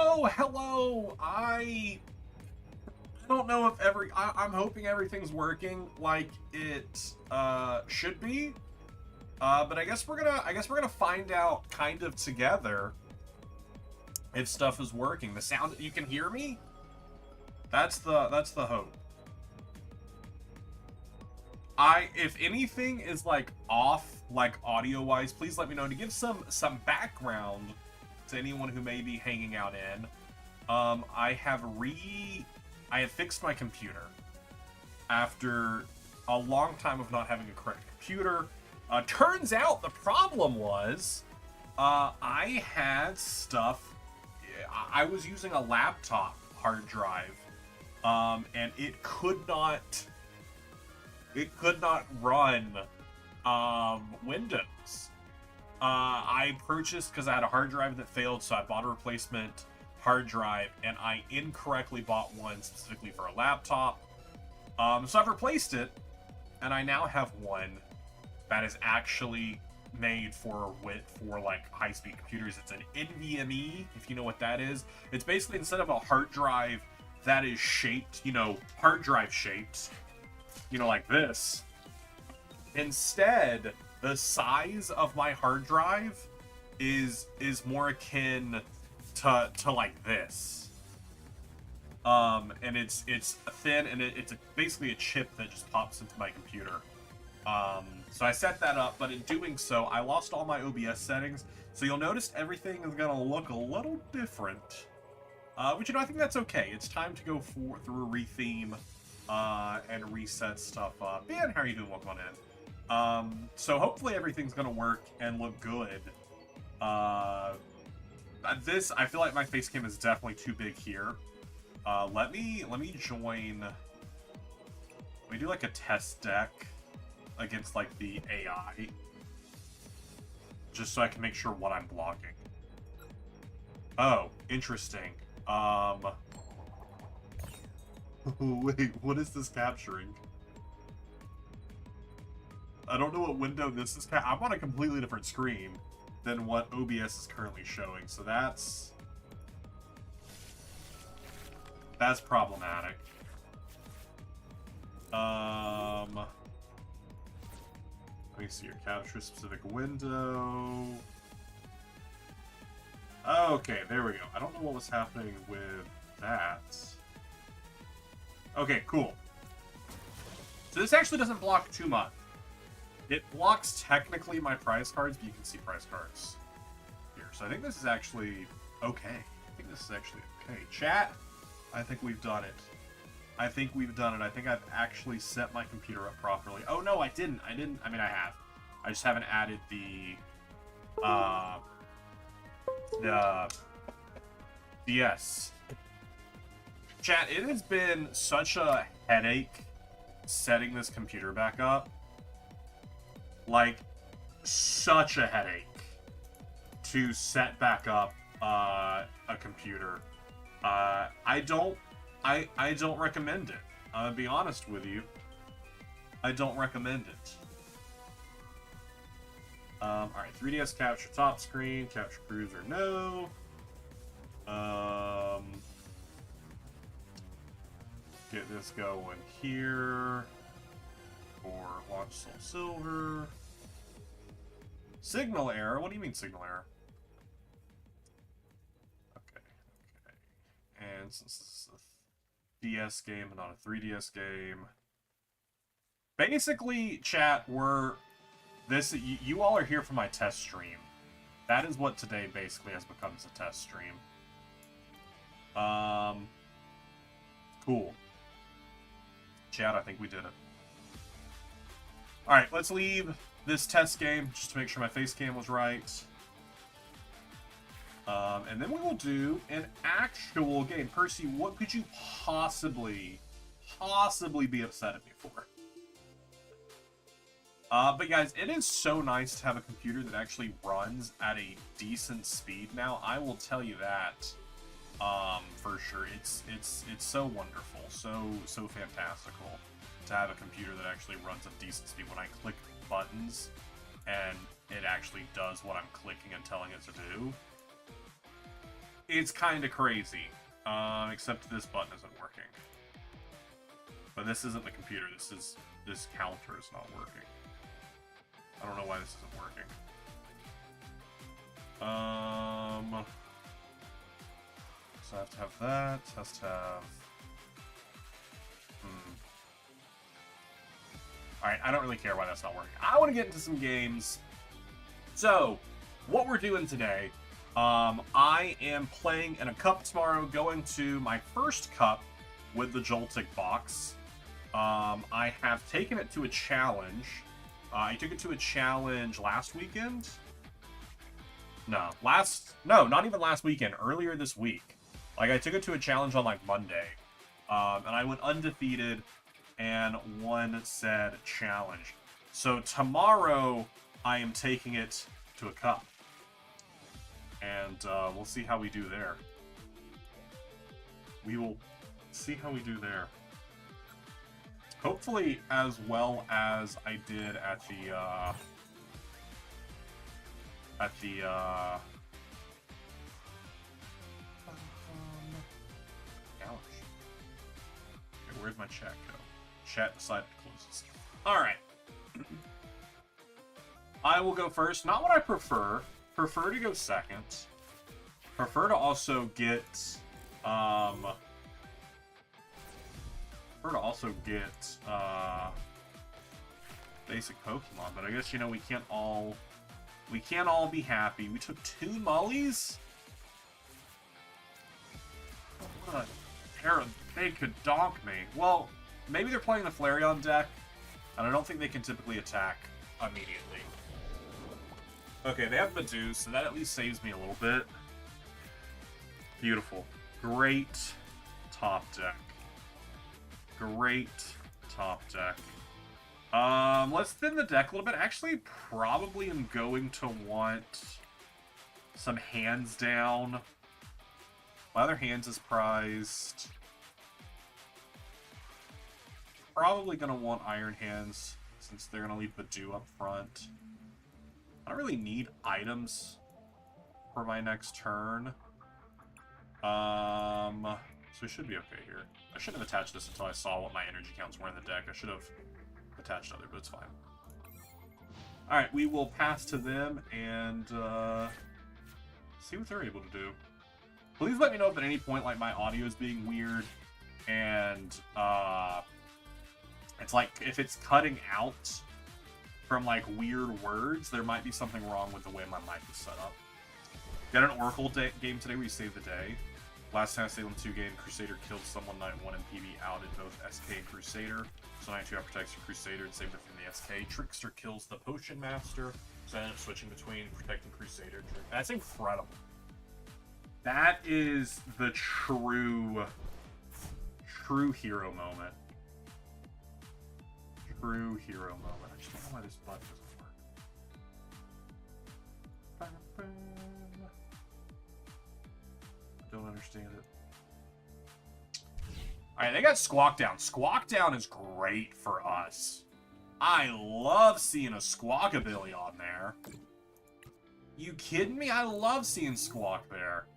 Hello. I don't know if I'm hoping everything's working like it should be. But I guess we're gonna find out kind of together if stuff is working. The sound, you can hear me? That's the hope. If anything is like off, like audio wise, please let me know to give some background to anyone who may be hanging out in. I have fixed my computer after a long time of not having a correct computer. Turns out the problem was I had stuff. I was using a laptop hard drive, and it could not run Windows. I purchased, because I had a hard drive that failed, so I bought a replacement hard drive, and I incorrectly bought one specifically for a laptop. So I've replaced it, and I now have one that is actually made for like high-speed computers. It's an NVMe, if you know what that is. It's basically, instead of a hard drive that is shaped, hard drive shaped, like this, instead the size of my hard drive is more akin to like this. And it's thin, and it's basically a chip that just pops into my computer. So I set that up, but in doing so, I lost all my OBS settings. So you'll notice everything is gonna look a little different. Which, I think that's okay. It's time to go through a retheme, and reset stuff up. Ben, how are you doing? Welcome on in. So hopefully everything's gonna work and look good. I feel like my face cam is definitely too big here. Let me join. Let me do like a test deck against like the AI, just so I can make sure what I'm blocking. Oh, interesting. Wait, what is this capturing? I don't know what window this is. I'm on a completely different screen than what OBS is currently showing, so that's problematic. Let me see your capture specific window. Okay, there we go. I don't know what was happening with that. Okay, cool. So this actually doesn't block too much. It blocks technically my prize cards, but you can see prize cards here. So I think this is actually okay. Chat, I think we've done it. I think I've actually set my computer up properly. Oh, no, I didn't. I mean, I have. I just haven't added the DS. Chat, it has been such a headache setting this computer back up. Like, such a headache to set back up a computer. I don't recommend it. I'll be honest with you. I don't recommend it. Alright, 3DS capture top screen, capture cruiser, no. Get this going here for launch Soul Silver. Signal error? What do you mean signal error? Okay. And since this is a DS game and not a 3DS game, basically, chat, you all are here for my test stream. That is what today basically has become, as a test stream. Cool. Chat, I think we did it. Alright, let's leave this test game just to make sure my face cam was right. And then we will do an actual game. Percy, what could you possibly be upset at me for? But guys, it is so nice to have a computer that actually runs at a decent speed now. I will tell you that, for sure. It's so wonderful, so fantastical to have a computer that actually runs at decent speed. When I click buttons and it actually does what I'm clicking and telling it to do. It's kind of crazy. Except this button isn't working. But this isn't the computer. This counter is not working. I don't know why this isn't working. So I have to have that. Has to have. Alright, I don't really care why that's not working. I want to get into some games. So, what we're doing today, I am playing in a cup tomorrow, going to my first cup with the Joltik box. I have taken it to a challenge. I took it to a challenge last weekend. No, not even last weekend, earlier this week. Like, I took it to a challenge on, like, Monday. And I went undefeated and won said challenge. So tomorrow, I am taking it to a cup. And we'll see how we do there. We will see how we do there. Hopefully as well as I did at the ouch. Okay, where's my chat go? Chat decided to close this. Alright. I will go first. Not what I prefer. Prefer to go second. Prefer to also get basic Pokemon, but I guess, you know, we can't all be happy. We took 2 Mullies? What a pair of, they could donk me. Well, maybe they're playing the Flareon deck, and I don't think they can typically attack immediately. Okay, they have Badoo, so that at least saves me a little bit. Beautiful. Great top deck. Great top deck. Let's thin the deck a little bit. Actually, probably am going to want some hands down. My other hands is prized. Probably going to want Iron Hands, since they're going to leave Badoo up front. I don't really need items for my next turn. So we should be okay here. I shouldn't have attached this until I saw what my energy counts were in the deck. I should have attached other, but it's fine. Alright, we will pass to them and see what they're able to do. Please let me know if at any point, like, my audio is being weird and it's like, if it's cutting out from, like, weird words, there might be something wrong with the way my mic is set up. Got an Oracle game today where you save the day. Last time I saved on 2 game, Crusader killed someone night 1 and PB outed both SK and Crusader. So night 2 I protects your Crusader and saved it from the SK. Trickster kills the Potion Master. So I ended up switching between protecting Crusader. That's incredible. That is the true hero moment. True hero moment. I just don't know why this button doesn't work. Don't understand it. Alright, they got Squawk Down. Squawk Down is great for us. I love seeing a Squawkabilly on there. You kidding me? I love seeing Squawk there.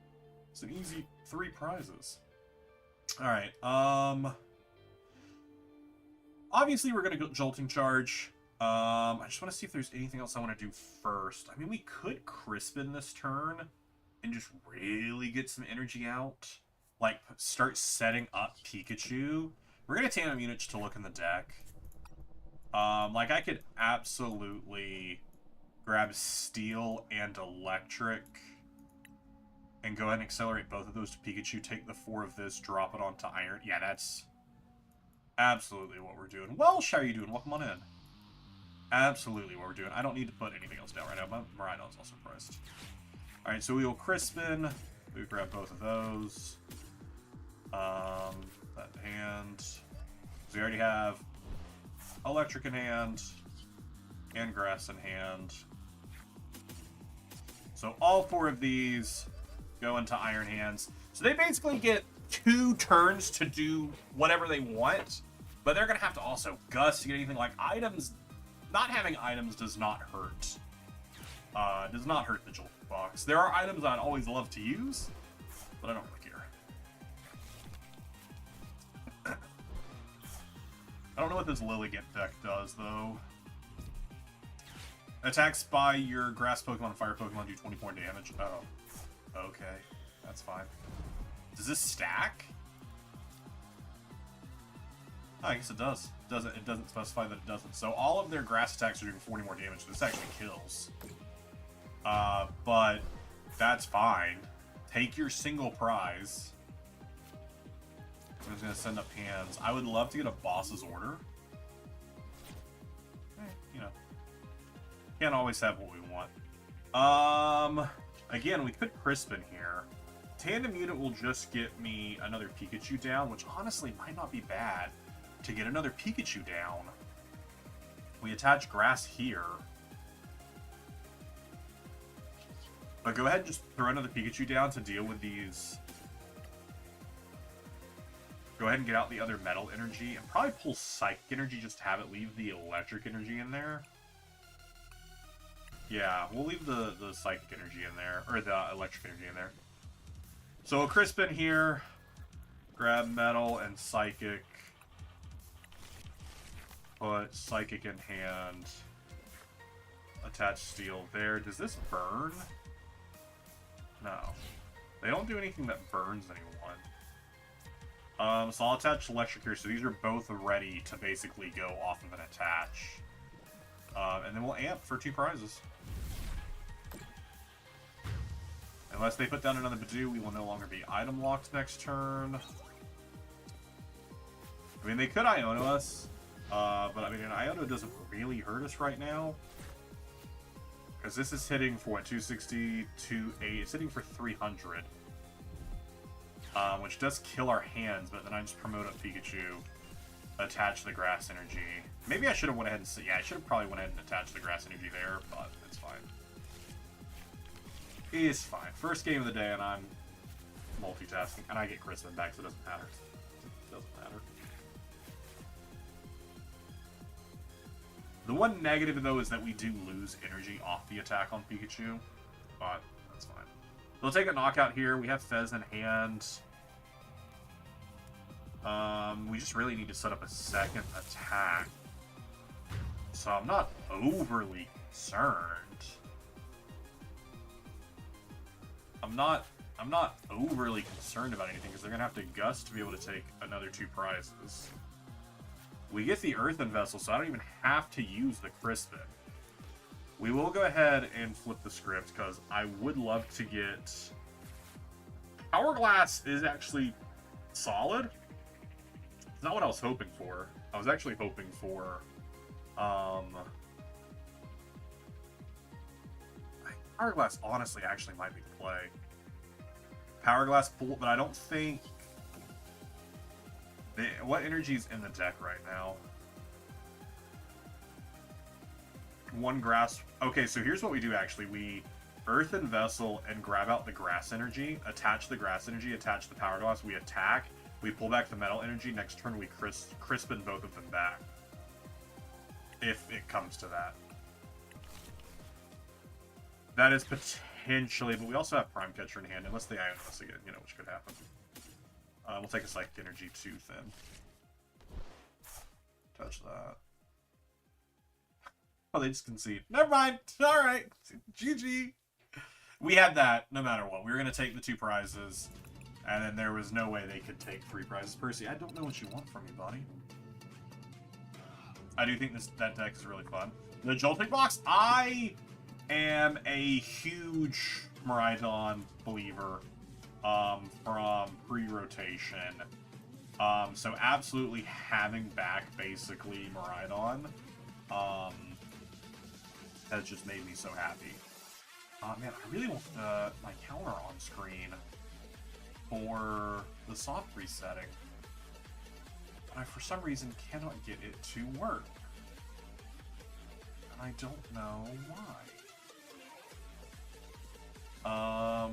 It's an easy 3 prizes. Alright, obviously we're gonna go Jolting Charge. I just want to see if there's anything else I want to do first. I mean, we could Crispin this turn and just really get some energy out. Like, start setting up Pikachu. We're going to Tandem Units to look in the deck. Like, I could absolutely grab Steel and Electric and go ahead and accelerate both of those to Pikachu, take the 4 of this, drop it onto Iron. Yeah, that's absolutely what we're doing. Well, how are you doing? Welcome on in. Absolutely what we're doing. I don't need to put anything else down right now. My Marino is also pressed. Alright, so we will Crispin. We grab both of those. That hand. So we already have Electric in hand and Grass in hand. So all 4 of these go into Iron Hands. So they basically get 2 turns to do whatever they want, but they're going to have to also Gust to get anything like items. Not having items does not hurt. Does not hurt the Joltik box. There are items I'd always love to use, but I don't really care. I don't know what this Lilligant deck does, though. Attacks by your grass Pokemon and fire Pokemon do 20 more damage. Oh. Okay. That's fine. Does this stack? Oh, I guess it does. It doesn't specify that it doesn't. So all of their grass attacks are doing 40 more damage. This actually kills. But that's fine. Take your single prize. I'm just gonna send up hands. I would love to get a boss's order. You know, can't always have what we want. Again, we could Crispin here. Tandem unit will just get me another Pikachu down, which honestly might not be bad to get another Pikachu down. We attach grass here. But go ahead and just throw another Pikachu down to deal with these. Go ahead and get out the other metal energy and probably pull psychic energy just to have it leave the electric energy in there. Yeah, we'll leave the psychic energy in there, or the electric energy in there. So a Crispin here, grab metal and psychic, put psychic in hand, attach steel there. Does this burn? No. They don't do anything that burns anyone. So I'll attach electric here, so these are both ready to basically go off of an attach. And then we'll amp for 2 prizes. Unless they put down another Badoo, we will no longer be item locked next turn. I mean, they could Iono us, but I mean, an Iono doesn't really hurt us right now. Because this is hitting for what, 260, 280, it's hitting for 300. Which does kill our hands, but then I just promote up Pikachu, attach the grass energy. Maybe I should have went ahead and, yeah, I should have probably went ahead and attached the grass energy there, but it's fine. It's fine. First game of the day, and I'm multitasking, and I get Crispin back, so it doesn't matter. It doesn't matter. The one negative, though, is that we do lose energy off the attack on Pikachu, but that's fine. We'll take a knockout here. We have Fez in hand. We just really need to set up a second attack. So I'm not overly concerned. I'm not overly concerned about anything because they're gonna have to gust to be able to take another 2 prizes. We get the Earthen Vessel, so I don't even have to use the Crispin. We will go ahead and flip the script because I would love to get... Hourglass is actually solid. It's not what I was hoping for. I was actually hoping for... Hourglass honestly actually might be the play. Power Glass Bolt, but I don't think... What energy is in the deck right now? 1 grass. Okay, so here's what we do actually. We Earthen Vessel and grab out the grass energy, attach the grass energy, attach the Power Glass, we attack, we pull back the metal energy, next turn we Crispin both of them back. If it comes to that. That is potentially, but we also have Prime Catcher in hand, unless they Ion us again, you know, which could happen. We'll take a Psychic Energy too, then. Touch that. Oh, they just concede. Never mind. All right. GG. We had that no matter what. We were going to take the 2 prizes, and then there was no way they could take 3 prizes. Percy, I don't know what you want from me, buddy. I do think that deck is really fun. The Joltik box, I am a huge Miraidon believer from pre-rotation. So absolutely having back basically Miraidon has just made me so happy. Man, I really want my counter on screen for the soft resetting. But I, for some reason, cannot get it to work. And I don't know why. I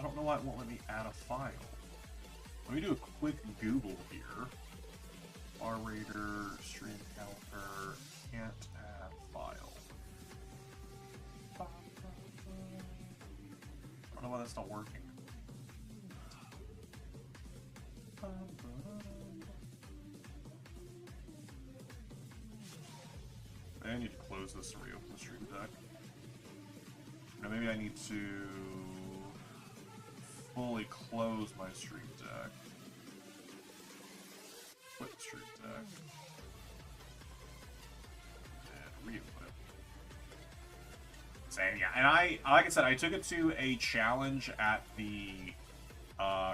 don't know why it won't let me add a file. Let me do a quick Google here. R-Raider, stream counter, can't add file. I don't know this not working? I need to close this and reopen the stream deck. Now maybe I need to fully close my stream deck. Quit the stream deck. And reopen it. So, yeah, and like I said, I took it to a challenge at the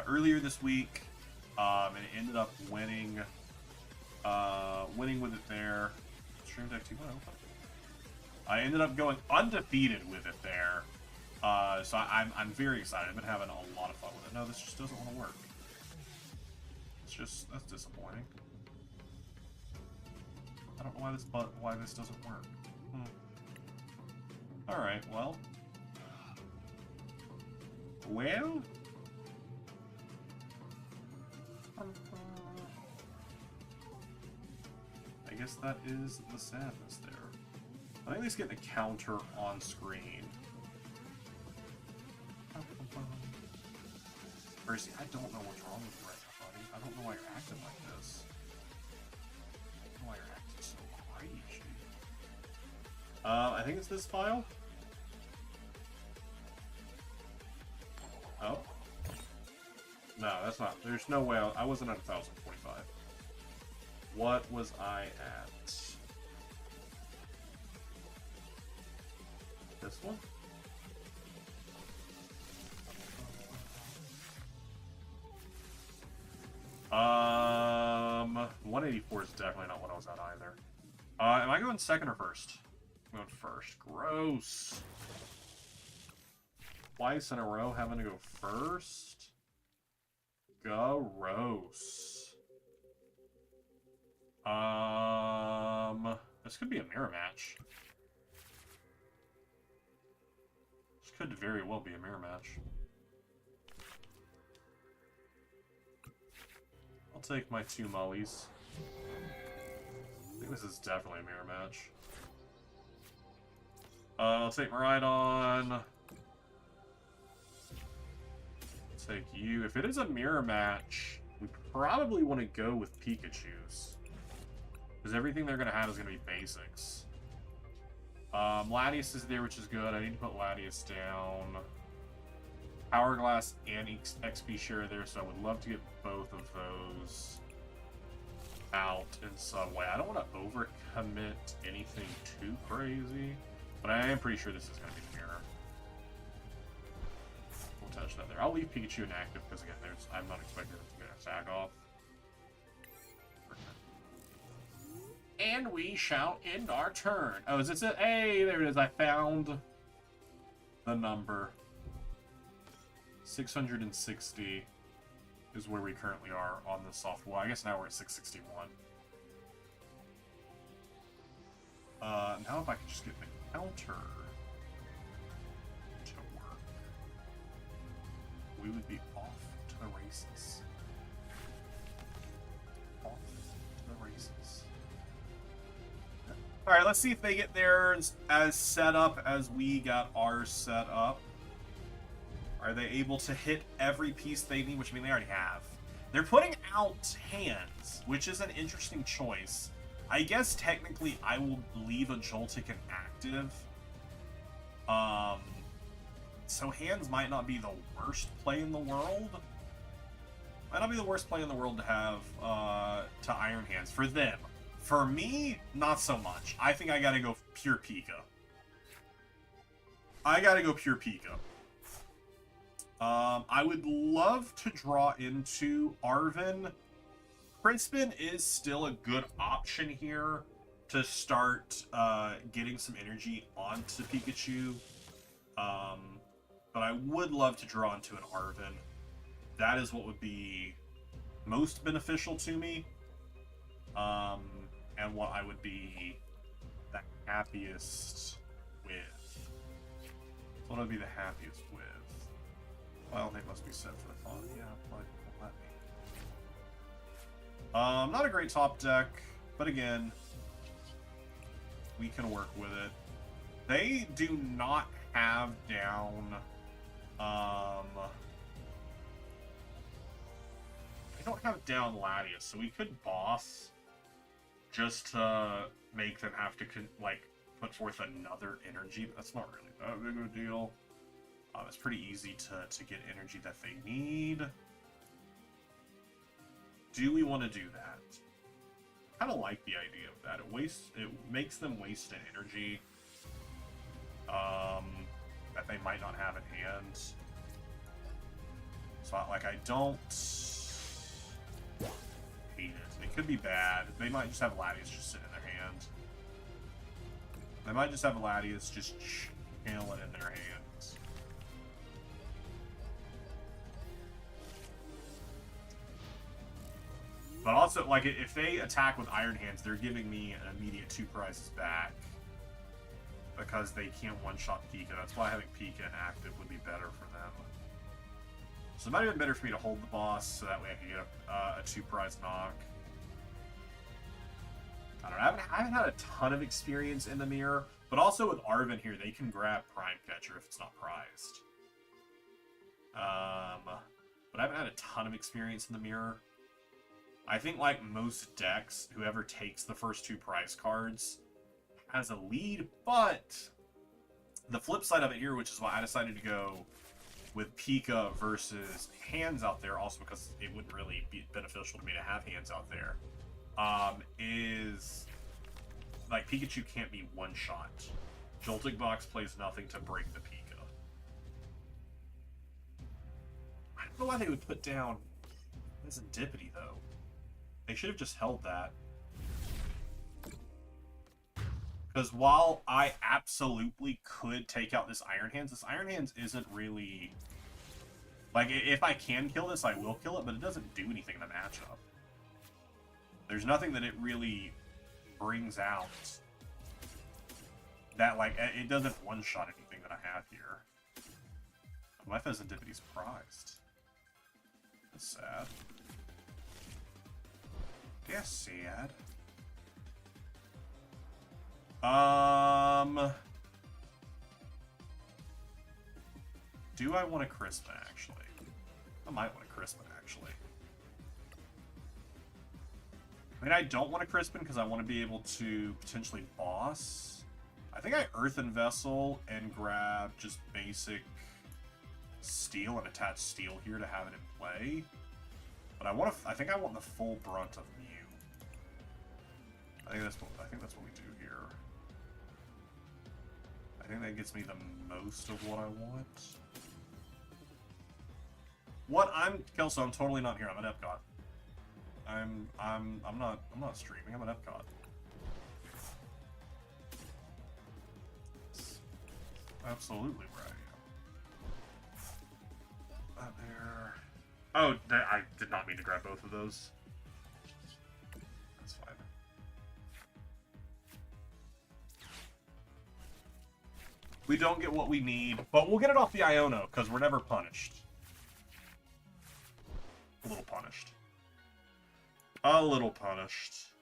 earlier this week, and it ended up winning with it there. Stream deck 2.0. I ended up going undefeated with it there, so I'm very excited. I've been having a lot of fun with it. No, this just doesn't want to work. That's disappointing. I don't know why this doesn't work. All right, well. I guess that is the sadness there. I think let's get the counter on screen. Percy, I don't know what's wrong with you right now, buddy. I don't know why you're acting like this. I don't know why you're acting so crazy. I think it's this file. Oh. No, that's not. There's no way. I wasn't at 1045. What was I at? This one? 184 is definitely not what I was at either. Am I going second or first? I'm going first. Gross. Twice in a row having to go first? Gross. This could be a mirror match. This could very well be a mirror match. I'll take my 2 mollies. I think this is definitely a mirror match. I'll take Maridon. Take you. If it is a mirror match, we probably want to go with Pikachu's. Because everything they're going to have is going to be basics. Latias is there, which is good. I need to put Latias down. Hourglass and XP share there, so I would love to get both of those out in some way. I don't want to overcommit anything too crazy, but I am pretty sure this is going to be the mirror. We'll touch that there. I'll leave Pikachu inactive because, again, I'm not expecting it to get an attack off. And we shall end our turn. Oh, is this it? Hey, there it is. I found the number. 660 is where we currently are on the soft wall. I guess now we're at 661. Now if I could just get the counter to work, we would be off to the races. Off to the races. Alright, let's see if they get theirs as set up as we got ours set up. Are they able to hit every piece they need? Which, I mean, they already have. They're putting out hands, which is an interesting choice. I guess, technically, I will leave a Joltik inactive. So hands might not be the worst play in the world. Might not be the worst play in the world to have, to Iron Hands. For them. For me, not so much. I think I gotta go pure Pika. I gotta go pure Pika. I would love to draw into Arven. Crispin is still a good option here to start getting some energy onto Pikachu. But I would love to draw into an Arven. That is what would be most beneficial to me. And what I would be the happiest with. What I'd be the happiest with. Well, they must be set for fun. Yeah, probably won't let me. Not a great top deck, but again, we can work with it. They do not have down We don't have down Latias, so we could boss just to make them have to, like, put forth another energy. But that's not really that big of a deal. It's pretty easy to get energy that they need. Do we want to do that? I kind of like the idea of that. It makes them waste an energy that they might not have in hand. So, like, I don't hate it. It could be bad. They might just have Latias just sitting in their hand. They might just have Latias just chilling in their hands. But also, like, if they attack with Iron Hands, they're giving me an immediate 2 prizes back. Because they can't one-shot Pika. That's why having Pika inactive would be better for them. So it might have been better for me to hold the boss, so that way I can get a 2-prize knock. I don't know, I haven't had a ton of experience in the mirror, but also with Arven here, they can grab Prime Catcher if it's not prized. But I haven't had a ton of experience in the mirror. I think, like most decks, whoever takes the first 2 prize cards has a lead, but the flip side of it here, which is why I decided to go with Pika versus Hands out there, also because it wouldn't really be beneficial to me to have Hands out there, is, like, Pikachu can't be one-shot. Joltik Box plays nothing to break the Pika. I don't know why they would put down Serendipity, though. They should have just held that. Because while I absolutely could take out this Iron Hands isn't really... Like, if I can kill this, I will kill it, but it doesn't do anything in the matchup. There's nothing that it really brings out that, like, it doesn't one-shot anything that I have here. My Serendipity's prized. That's sad. Yeah, sad. Do I want a Crispin, actually? I might want a Crispin, actually. I mean, I don't want a Crispin because I want to be able to potentially boss. I think I Earthen Vessel and grab just basic Steel and attach Steel here to have it in play. But I think I want the full brunt of Mew. I think that's what we do here. I think that gets me the most of what I want. What? Kelso, I'm totally not here. I'm at Epcot. I'm not streaming. I'm at Epcot. That's absolutely where I am. That there. Oh, I did not mean to grab both of those. That's fine. We don't get what we need, but we'll get it off the Iono, because we're never punished. A little punished. A little punished.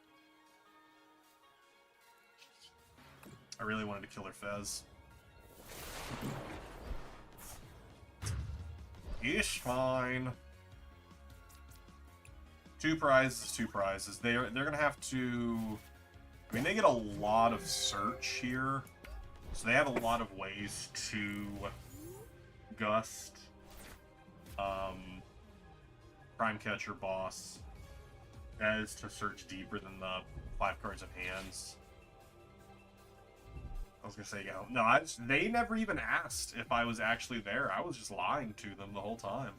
I really wanted to kill her Fez. Ish fine. 2 prizes, 2 prizes. They're gonna have to... I mean, they get a lot of search here. So they have a lot of ways to gust Prime Catcher boss as to search deeper than the 5 cards of Hands. I was gonna say, yeah, no, they never even asked if I was actually there. I was just lying to them the whole time.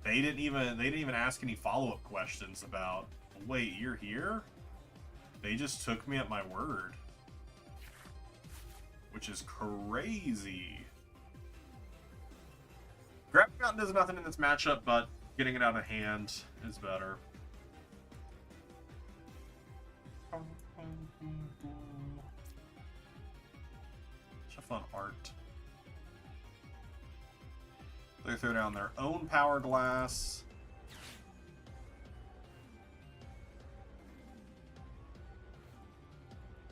They didn't even ask any follow-up questions about, wait, you're here? They just took me at my word. Which is crazy. Grabbing out does nothing in this matchup, but getting it out of hand is better. Such a fun art. They throw down their own Power Glass.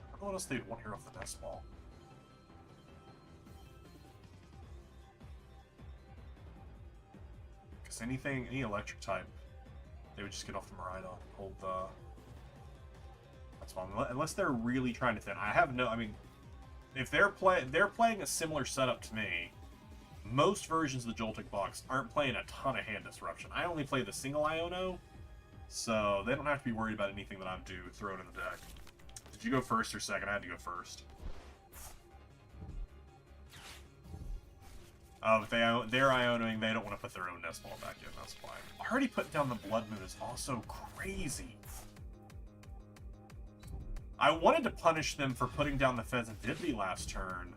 I don't know what else they'd want here off the Nest Ball. because any electric type, they would just get off the Miraidon. Hold the... That's fine. Unless they're really trying to thin. I have no... I mean, if they're playing a similar setup to me, most versions of the Joltik box aren't playing a ton of hand disruption. I only play the single Iono, so they don't have to be worried about anything that I'm throwing in the deck. Did you go first or second? I had to go first. If they're Ionoing, they don't want to put their own Nest Ball back in. That's fine. Already put down the Blood Moon is also crazy. I wanted to punish them for putting down the Pheasantipity last turn,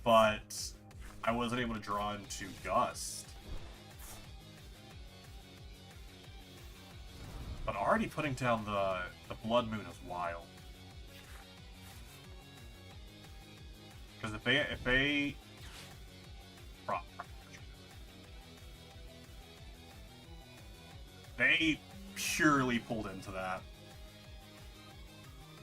but I wasn't able to draw into Gust. But already putting down the Blood Moon is wild. Because if they purely pulled into that.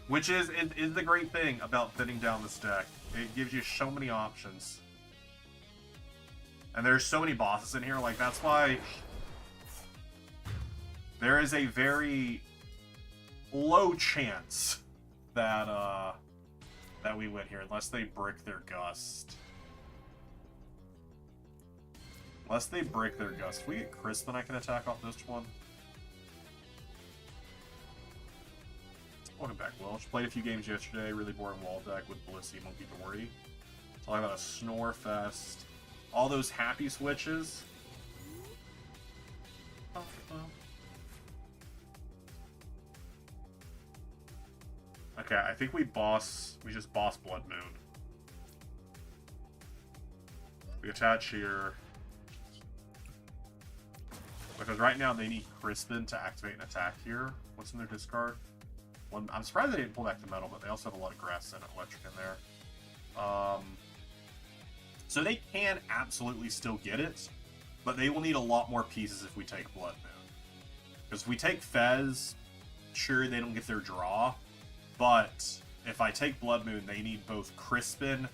Which is the great thing about thinning down this deck. It gives you so many options. And there's so many bosses in here, like that's why there is a very low chance that that we win here, unless they brick their Gust. Unless they break their Gust. If we get Crispin, I can attack off this one. Welcome back, Welch. Played a few games yesterday. Really boring wall deck with Blissey, Monkey Dory. Talking about a Snore Fest. All those happy switches. Okay, I think we just boss Blood Moon. We attach here. Because right now they need Crispin to activate an attack here. What's in their discard? I'm surprised they didn't pull back the metal, but they also have a lot of grass and electric in there. So they can absolutely still get it, but they will need a lot more pieces if we take Blood Moon. Because if we take Fez, sure, they don't get their draw, but if I take Blood Moon, they need both Crispin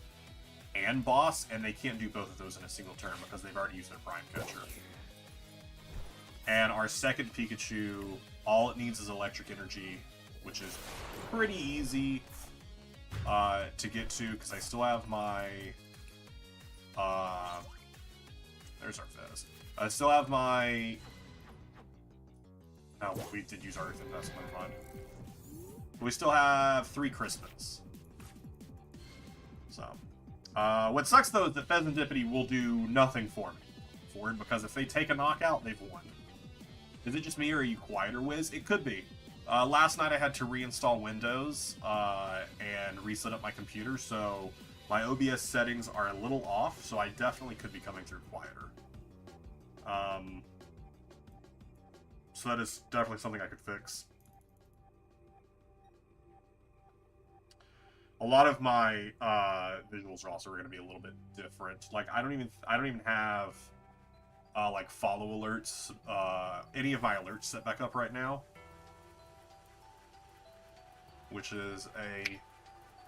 and Boss, and they can't do both of those in a single turn because they've already used their Prime Catcher. And our second Pikachu, all it needs is Electric Energy, which is pretty easy to get to, because I still have my... there's our Fez. I still have my... Oh, we did use our Earth Investment, never mind. We still have 3 Crispins. So, what sucks though is that Pheasantipity will do nothing for me. Because if they take a knockout, they've won. Is it just me or are you quieter, Wiz? It could be. Last night I had to reinstall Windows and reset up my computer, so my OBS settings are a little off, so I definitely could be coming through quieter. So that is definitely something I could fix. A lot of my visuals are also going to be a little bit different. Like I don't even have like follow alerts, any of my alerts set back up right now, which is a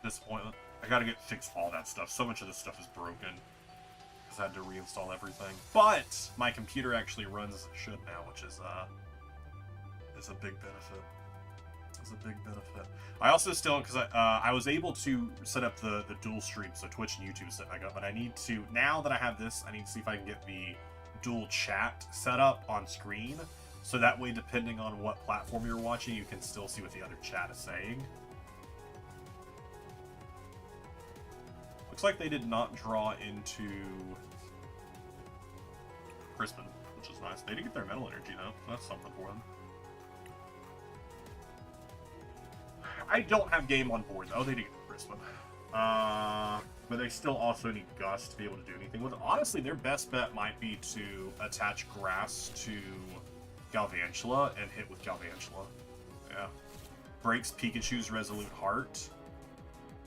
disappointment. I gotta get fixed all that stuff. So much of this stuff is broken because I had to reinstall everything. But my computer actually runs as it should now, which is a big benefit. It's a big benefit. I also still, because I was able to set up the dual stream, so Twitch and YouTube set back up, but I need to, now that I have this, I need to see if I can get the dual chat set up on screen, so that way, depending on what platform you're watching, you can still see what the other chat is saying. Looks like they did not draw into Crispin, which is nice. They did get their metal energy though, so that's something for them. I don't have game on board though. They did get Crispin. But they still also need Gust to be able to do anything with it. Honestly, their best bet might be to attach Grass to Galvantula and hit with Galvantula. Yeah. Breaks Pikachu's Resolute Heart.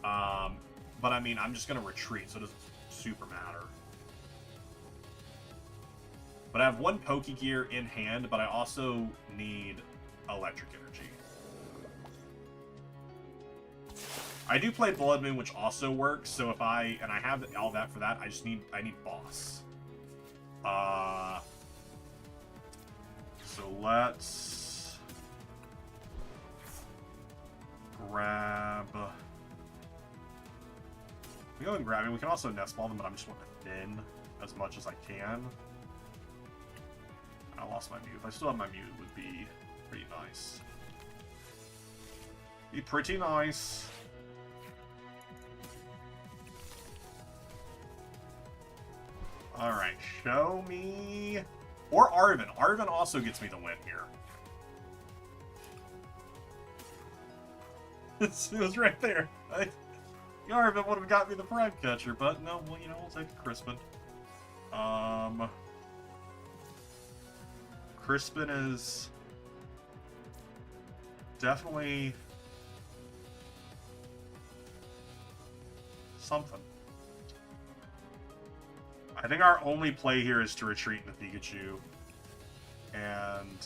But I mean, I'm just going to retreat, so it doesn't super matter. But I have one Pokegear in hand, but I also need Electric Energy. I do play Blood Moon, which also works, so if I have all that for that, I need Boss. So let's grab. We go and grab it. We can also nest ball them, but I'm just want to thin as much as I can. I lost my mute. If I still have my mute, it would be pretty nice. Be pretty nice. Alright, show me... Or Arvin. Arvin also gets me the win here. It was right there. Arvin would have got me the prime catcher, but no, well, you know, we'll take Crispin. Crispin is definitely something. I think our only play here is to retreat into Pikachu and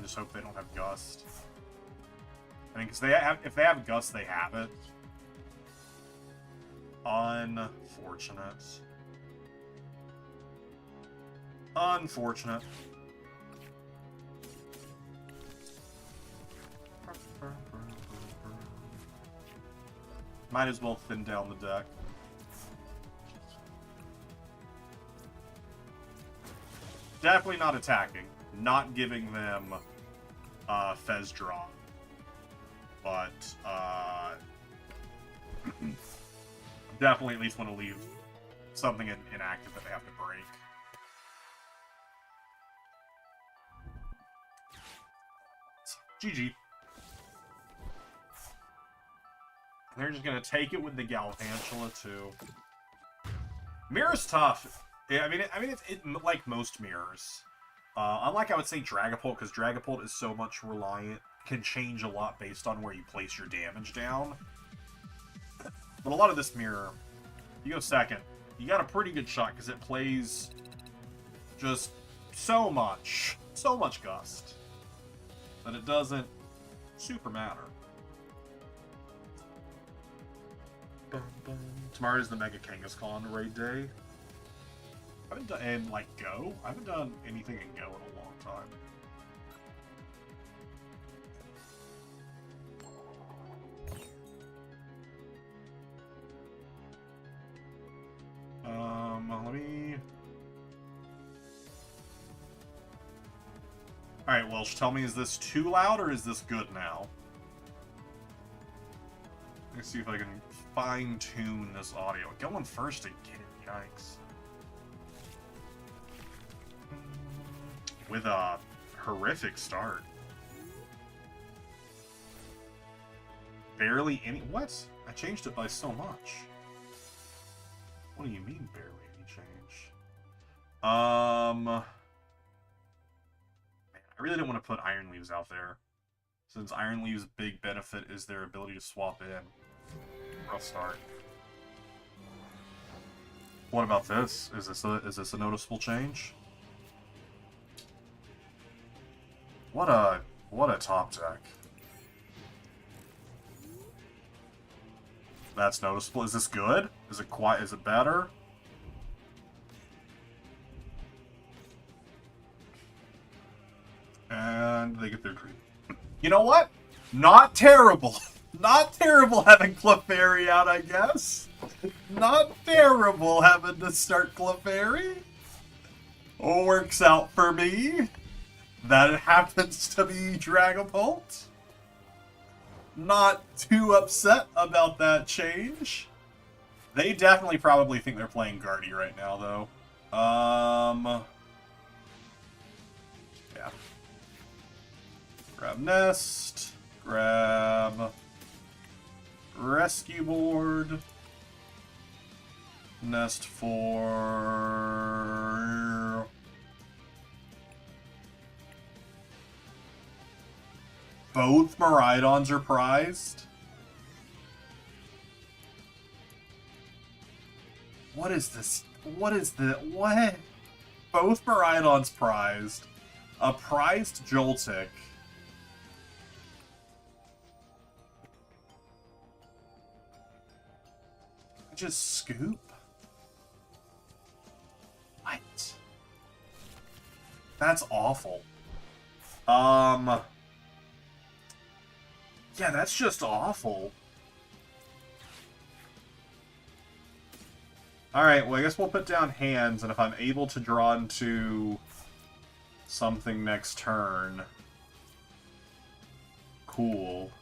just hope they don't have Gust. I mean, because if they have Gust, they have it. Unfortunate. Unfortunate. Might as well thin down the deck. Definitely not attacking. Not giving them Fez draw. But definitely at least want to leave something inactive that they have to break. GG. They're just going to take it with the Galvantula, too. Mirror's tough. Yeah, I mean, it's like most mirrors. Unlike, I would say, Dragapult, because Dragapult is so much reliant, can change a lot based on where you place your damage down. But a lot of this mirror, you go second, you got a pretty good shot, because it plays just so much Gust, that it doesn't super matter. Tomorrow is the Mega Kangaskhan raid day. I haven't done, and like Go? I haven't done anything in Go in a long time. Let me... Alright, Welsh, tell me, is this too loud or is this good now? Let's see if I can fine-tune this audio. Going first again, yikes. With a horrific start. Barely any... What? I changed it by so much. What do you mean, barely any change? Man, I really don't want to put Iron Leaves out there. Since Iron Leaves' big benefit is their ability to swap in. Rough start. What about this? Is this a noticeable change? What a top deck. That's noticeable. Is this good? Is it better? And they get their dream. You know what? Not terrible. Not terrible having Clefairy out, I guess. Not terrible having to start Clefairy. Works out for me. That it happens to be Dragapult. Not too upset about that change. They definitely probably think they're playing Guardy right now, though. Yeah. Grab Nest. Grab Rescue Board. Nest for... Both Miraidons are prized? What is this? What is the... What? Both Miraidons prized. A prized Joltik. Just scoop? What? That's awful. Yeah, that's just awful. Alright, well, I guess we'll put down hands, and if I'm able to draw into something next turn, cool.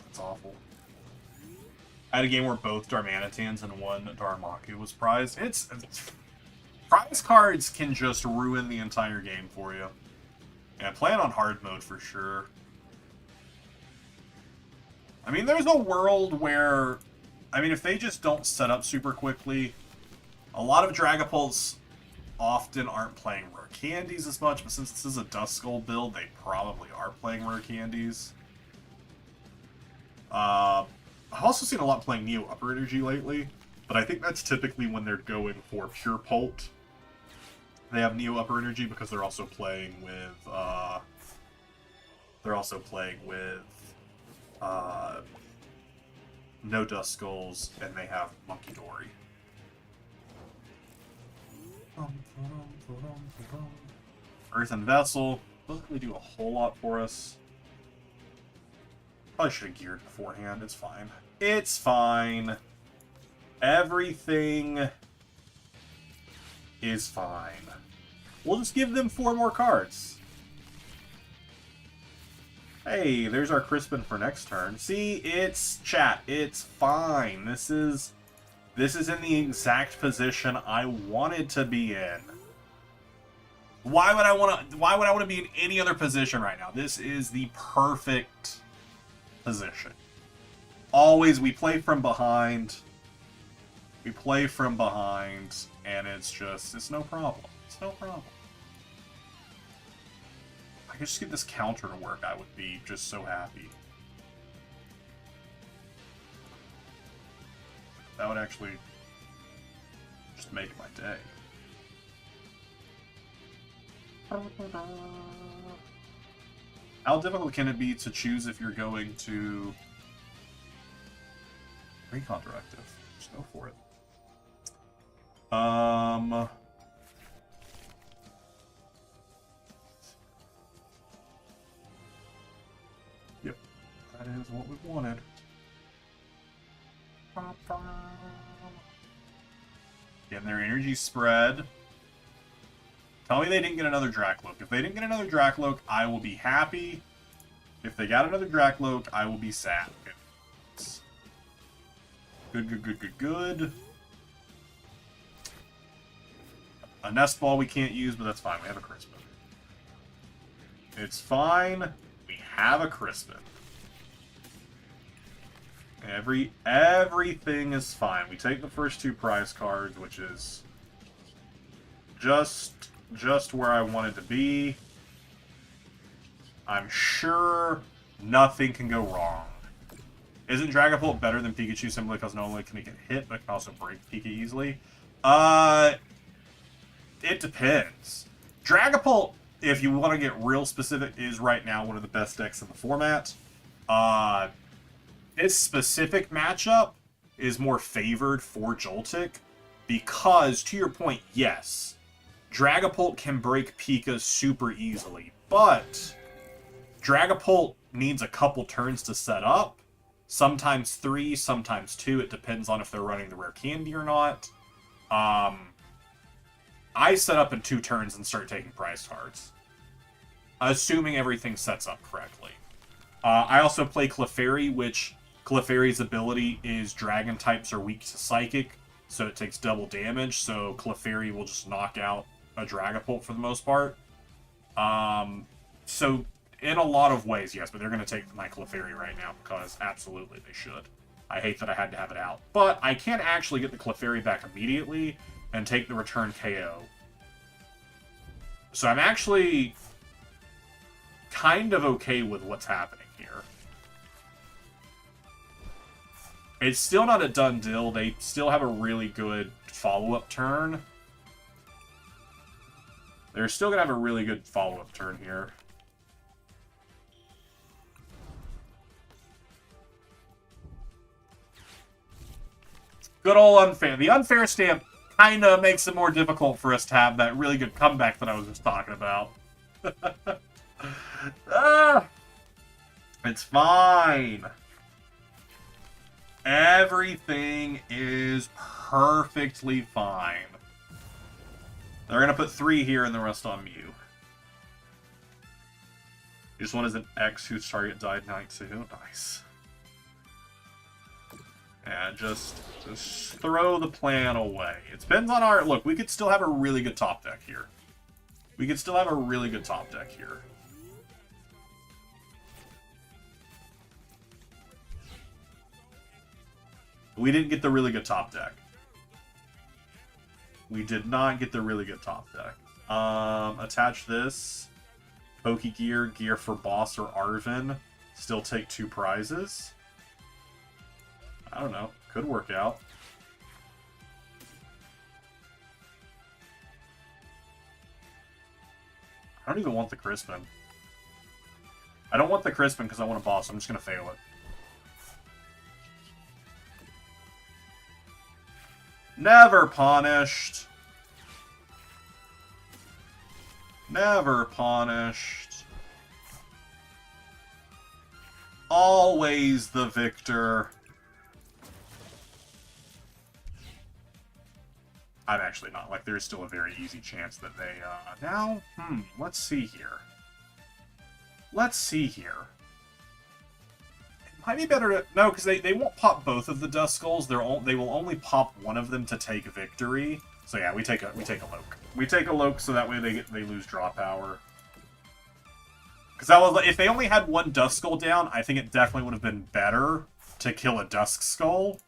That's awful. I had a game where both Darmanitans and one Darmaku was prized. It's prize cards can just ruin the entire game for you. Yeah, plan on hard mode for sure. I mean, there's a world where, I mean, if they just don't set up super quickly, a lot of Dragapults often aren't playing rare candies as much, but since this is a Duskull build, they probably are playing rare candies. I've also seen a lot playing Neo Upper Energy lately, but I think that's typically when they're going for Pure Pult. They have Neo Upper Energy because they're also playing with, no Duskulls, and they have Monkey Dory. Earthen Vessel doesn't really do a whole lot for us. Probably should have geared beforehand. It's fine. It's fine. Everything is fine. We'll just give them 4 more cards. Hey, there's our Crispin for next turn. See, it's chat. It's fine. This is in the exact position I wanted to be in. Why would I want to be in any other position right now? This is the perfect position. Always, we play from behind. We play from behind, and it's no problem. It's no problem. If I could just get this counter to work, I would be just so happy. That would actually just make my day. How difficult can it be to choose if you're going to Recon Directive? Just go for it. Yep, that is what we wanted. Getting their energy spread. Tell me they didn't get another Drakloak. If they didn't get another Drakloak, I will be happy. If they got another Drakloak, I will be sad. Good. A Nest Ball we can't use, but that's fine. We have a Crispin. It's fine. We have a Crispin. Everything is fine. We take the first 2 prize cards, which is just where I wanted to be. I'm sure nothing can go wrong. Isn't Dragapult better than Pikachu simply because not only can it get hit, but it can also break Pika easily? It depends. Dragapult, if you want to get real specific, is right now one of the best decks in the format. This specific matchup is more favored for Joltik because, to your point, yes, Dragapult can break Pika super easily, but Dragapult needs a couple turns to set up. Sometimes 3, sometimes 2. It depends on if they're running the rare candy or not. I set up in 2 turns and start taking prize cards, assuming everything sets up correctly. I also play Clefairy, which Clefairy's ability is Dragon types are weak to Psychic, so it takes double damage, so Clefairy will just knock out a Dragapult for the most part. So, in a lot of ways, yes, but they're going to take my Clefairy right now, because absolutely they should. I hate that I had to have it out. But I can actually get the Clefairy back immediately and take the return KO. So I'm actually kind of okay with what's happening here. It's still not a done deal. They still have a really good follow-up turn. They're still going to have a really good follow-up turn here. Good old unfair. The unfair stamp kind of makes it more difficult for us to have that really good comeback that I was just talking about. It's fine. Everything is perfectly fine. They're going to put 3 here and the rest on Mew. This one is an X whose target died night 2. Nice. And just throw the plan away. It depends on our... Look, we could still have a really good top deck here. We could still have a really good top deck here. We didn't get the really good top deck. We did not get the really good top deck. Attach this. Pokegear, Gear for Boss or Arven. Still take 2 prizes. I don't know. Could work out. I don't even want the Crispin. I don't want the Crispin because I want a boss. I'm just going to fail it. Never punished. Never punished. Always the victor. I'm actually not. Like, there's still a very easy chance that they, now, let's see here. Let's see here. It might be better to... No, because they won't pop both of the Dust Skulls. They will only pop one of them to take victory. So yeah, we take a Loke. We take a Loke so that way they lose draw power. Because that was, if they only had one Dust Skull down, I think it definitely would have been better to kill a Dusk Skull.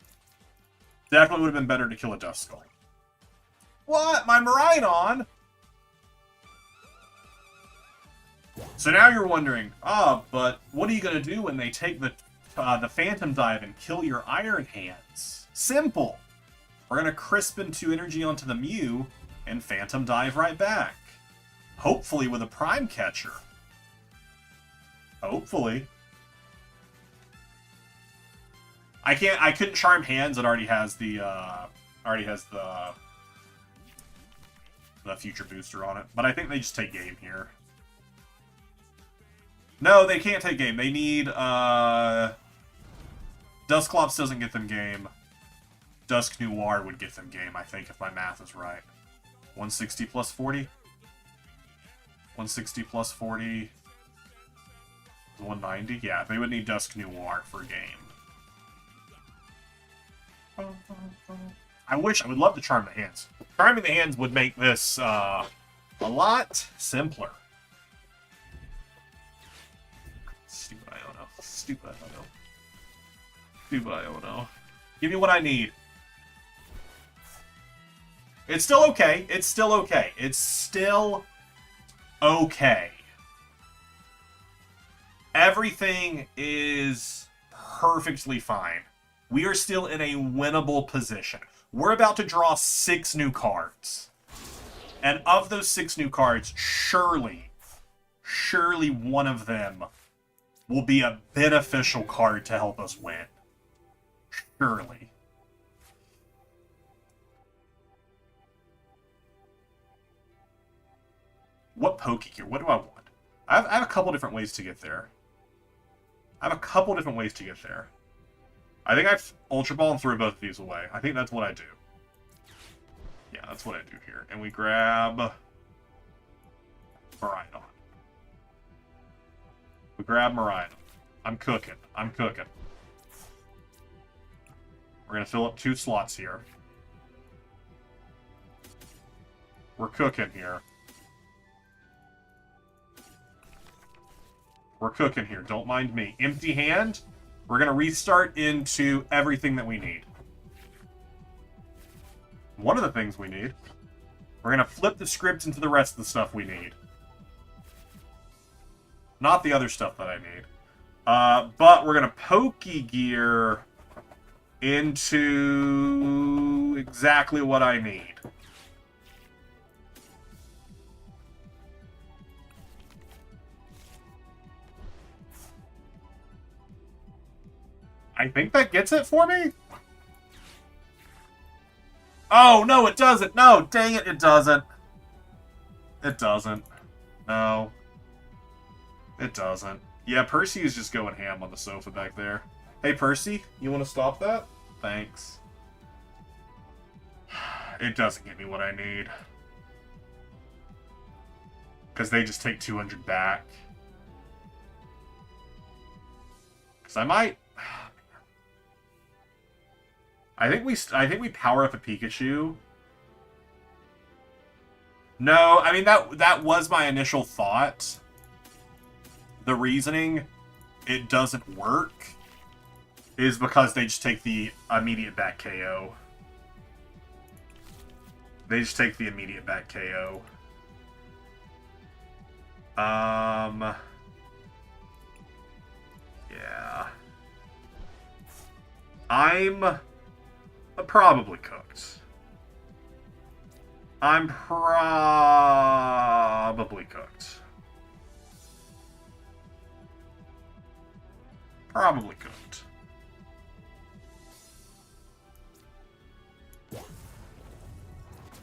Definitely would have been better to kill a Dust Skull. What? My Miraidon? So now you're wondering, but what are you going to do when they take the Phantom Dive and kill your Iron Hands? Simple. We're going to Crispin 2 energy onto the Mew and Phantom Dive right back. Hopefully with a Prime Catcher. Hopefully. I couldn't Charm Hands. It already has the future booster on it. But I think they just take game here. No, they can't take game. They need, Dusclops doesn't get them game. Dusk Noir would get them game, I think, if my math is right. 160 plus 40? 160 plus 40... 190? Yeah, they would need Dusk Noir for game. I would love to Charm the Hands. Charming the Hands would make this, a lot simpler. Stupid Iono. Stupid Iono. Stupid Iono. Give me what I need. It's still okay. It's still okay. It's still okay. Everything is perfectly fine. We are still in a winnable position. We're about to draw 6 new cards. And of those 6 new cards, surely one of them will be a beneficial card to help us win. Surely. What Pokegear? What do I want? I have a couple different ways to get there. I think I Ultra Ball and throw both of these away. I think that's what I do. Yeah, that's what I do here. And we grab Miraidon. We grab Miraidon. I'm cooking. I'm cooking. We're going to fill up 2 slots here. We're cooking here. We're cooking here. Don't mind me. Empty hand. We're going to restart into everything that we need. One of the things we need. We're going to flip the script into the rest of the stuff we need. Not the other stuff that I need. But we're going to Pokegear into exactly what I need. I think that gets it for me. Oh, no, it doesn't. No, dang it, it doesn't. It doesn't. No. It doesn't. Yeah, Percy is just going ham on the sofa back there. Hey, Percy, you want to stop that? Thanks. It doesn't give me what I need. Because they just take 200 back. Because I might... I think we power up a Pikachu. No, I mean, that was my initial thought. The reasoning it doesn't work is because they just take the immediate back KO. They just take the immediate back KO. Yeah. I'm probably cooked. I'm probably cooked. Probably cooked.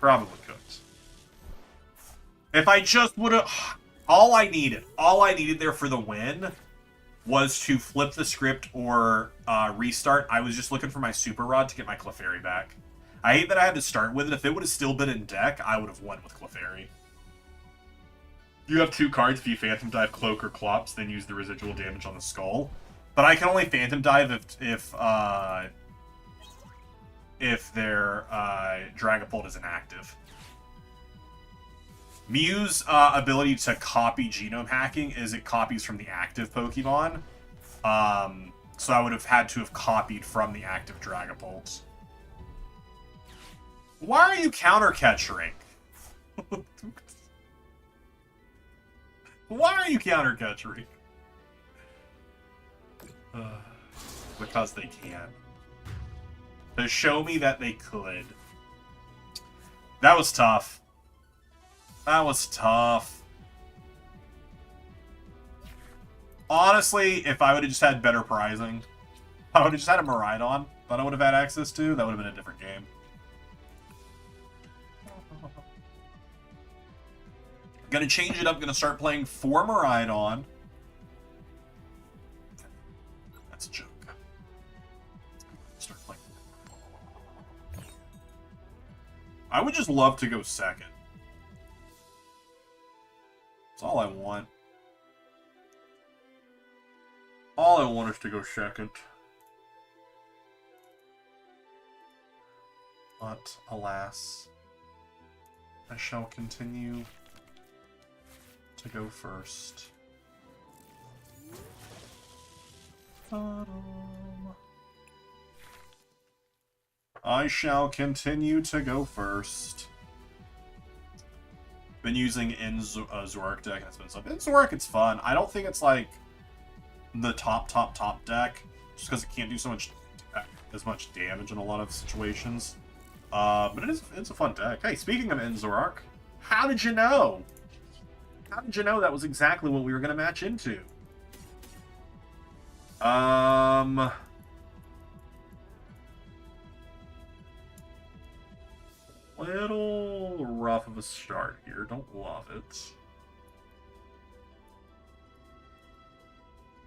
Probably cooked. If I just would have... All I needed there for the win was to flip the script or restart. I was just looking for my Super Rod to get my Clefairy back. I hate that I had to start with it. If it would have still been in deck, I would have won with Clefairy. You have 2 cards. If you Phantom Dive Cloak or Clops, then use the residual damage on the skull. But I can only Phantom Dive if their Dragapult is inactive. Mew's ability to copy genome hacking is it copies from the active Pokemon. So I would have had to have copied from the active Dragapult. Why are you counter-catchering? Why are you counter-catchering? Because they can. To show me that they could. That was tough. That was tough. Honestly, if I would have just had better prizing, I would have just had a Miraidon that I would have had access to, that would have been a different game. Gonna change it up, gonna start playing 4 Miraidon. That's a joke. Start playing. I would just love to go second. That's all I want. All I want is to go second. But, alas, I shall continue to go first. I shall continue to go first. Been using in Zorak deck, and it's been in Zorak, it's fun. I don't think it's like the top deck, just because it can't do so much as much damage in a lot of situations. But it's a fun deck. Hey, speaking of Zorak, how did you know? How did you know that was exactly what we were going to match into? Little rough of a start here. Don't love it.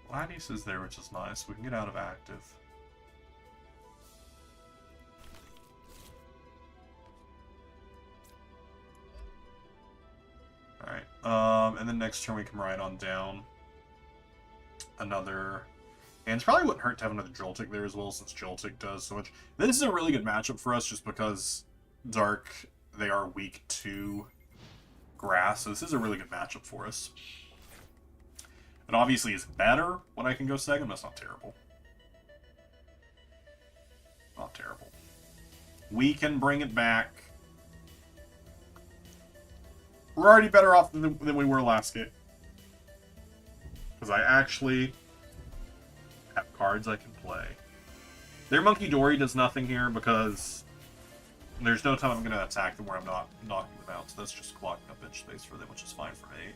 Gladys is there, which is nice. We can get out of active. Alright, and then next turn we can ride on down another... And it probably wouldn't hurt to have another Joltik there as well, since Joltik does so much. This is a really good matchup for us, just because Dark, they are weak to grass, so this is a really good matchup for us. It obviously is better when I can go second, but that's not terrible. Not terrible. We can bring it back. We're already better off than we were last game. Because I actually have cards I can play. Their Monkey Dory does nothing here because there's no time I'm going to attack them where I'm not knocking them out. So that's just clogging up bench space for them, which is fine for me.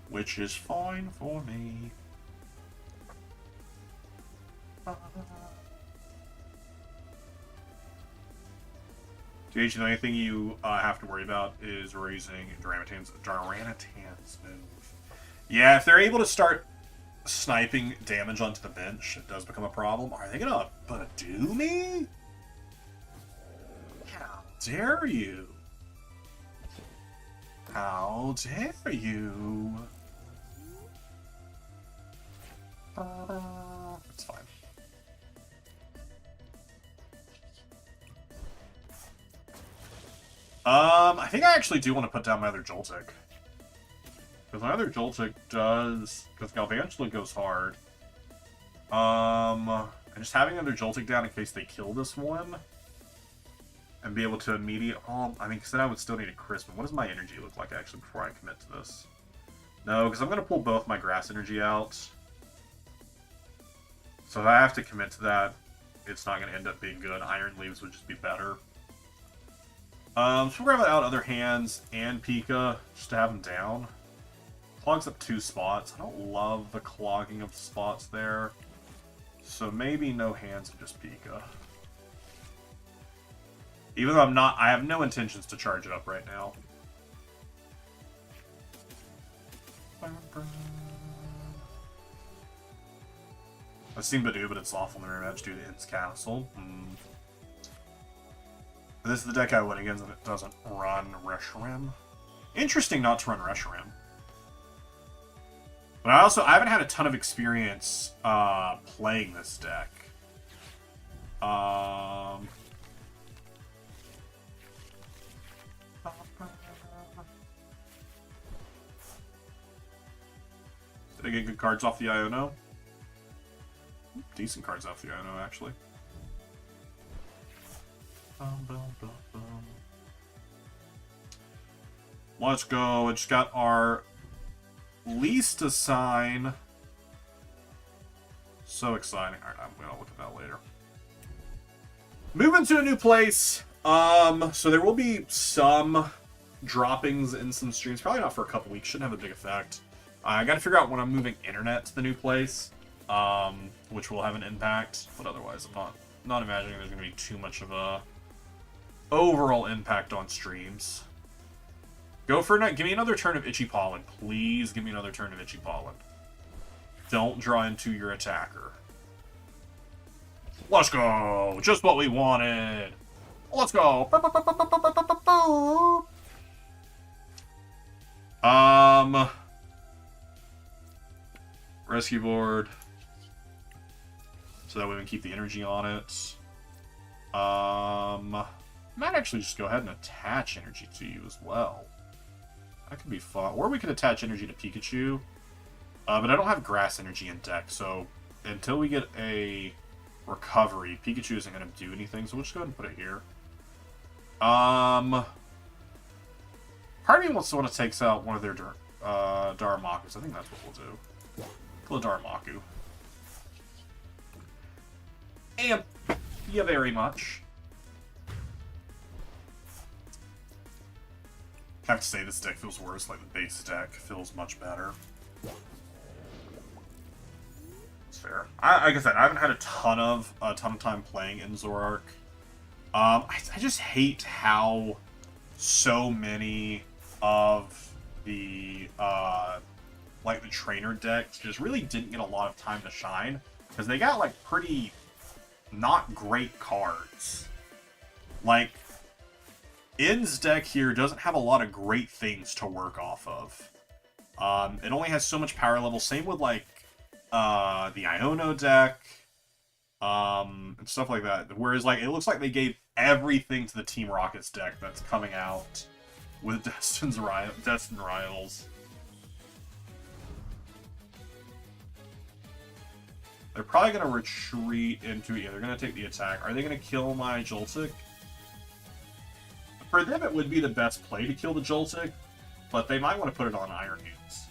Which is fine for me. TH, the only thing you have to worry about is raising Daranitan's move. Yeah, if they're able to start sniping damage onto the bench, it does become a problem. Are they gonna do me? How dare you? How dare you? It's fine. I think I actually do want to put down my other Joltik. Because my other Joltik does... Because Galvantula goes hard. And just having another Joltik down in case they kill this one. And be able to immediate... Oh, I mean, because then I would still need a Crispin. What does my energy look like, actually, before I commit to this? No, because I'm going to pull both my Grass energy out. So if I have to commit to that, it's not going to end up being good. Iron Leaves would just be better. So we're going to out other hands and Pika, just to have them down. Clogs up 2 spots. I don't love the clogging of spots there. So maybe no hands and just Pika. Even though I have no intentions to charge it up right now. I've seen Badoo, but it's lawful in the rematch due to its castle. This is the deck I win against, and it doesn't run Reshiram. Interesting not to run Reshiram. But I haven't had a ton of experience playing this deck. Did I get good cards off the Iono? Decent cards off the Iono, actually. Let's go. We just got our least assign. So exciting. Alright, I'm gonna look at that later. Moving to a new place. So there will be some droppings in some streams. Probably not for a couple weeks. Shouldn't have a big effect. I gotta figure out when I'm moving internet to the new place. Which will have an impact. But otherwise, I'm not imagining there's gonna be too much of a overall impact on streams. Go for it. Give me another turn of Itchy Pollen. Please give me another turn of Itchy Pollen. Don't draw into your attacker. Let's go! Just what we wanted! Let's go! Rescue board. So that way we can keep the energy on it. Might actually just go ahead and attach energy to you as well. That could be fun. Or we could attach energy to Pikachu. But I don't have grass energy in deck, so until we get a recovery, Pikachu isn't going to do anything, so we'll just go ahead and put it here. Part of me wants to want to take out one of their Darmakus. I think that's what we'll do. Pull a Darmaku. And you very much. I have to say, this deck feels worse. Like, the base deck feels much better. It's fair. Like I said, I haven't had a ton of time playing in Zoroark. I just hate how so many of the like the trainer decks just really didn't get a lot of time to shine, because they got like pretty not great cards. Like, In's deck here doesn't have a lot of great things to work off of. It only has so much power level. Same with like the Iono deck, and stuff like that. Whereas like it looks like they gave everything to the Team Rocket's deck that's coming out with Destined Rivals. They're probably going to retreat into it. Yeah, they're going to take the attack. Are they going to kill my Joltik? For them, it would be the best play to kill the Joltik, but they might want to put it on Iron Hands.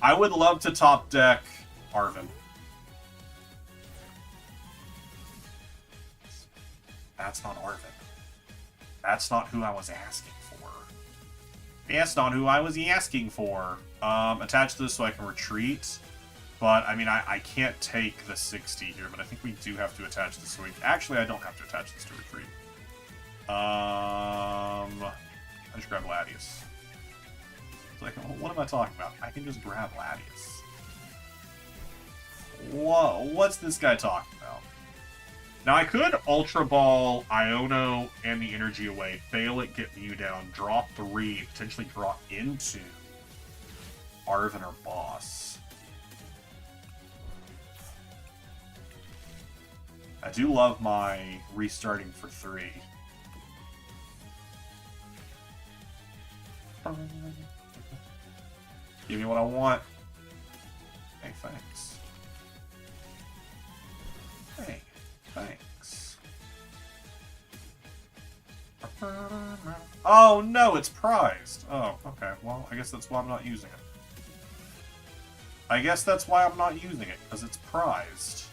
I would love to top deck Arven. That's not Arven. That's not who I was asking for. That's not who I was asking for. Attach this so I can retreat. But, I mean, I can't take the 60 here, but I think we do have to attach this. Actually, I don't have to attach this to retreat. I just grab Latius. It's like, what am I talking about? I can just grab Latius. Whoa, what's this guy talking about? Now, I could Ultra Ball Iono and the energy away, fail it, get Mew down, draw 3, potentially draw into Arven or Boss. I do love my restarting for 3. Give me what I want. Hey, thanks. Hey, thanks. Oh no, it's prized. Oh, okay. Well, I guess that's why I'm not using it. I guess that's why I'm not using it, because it's prized.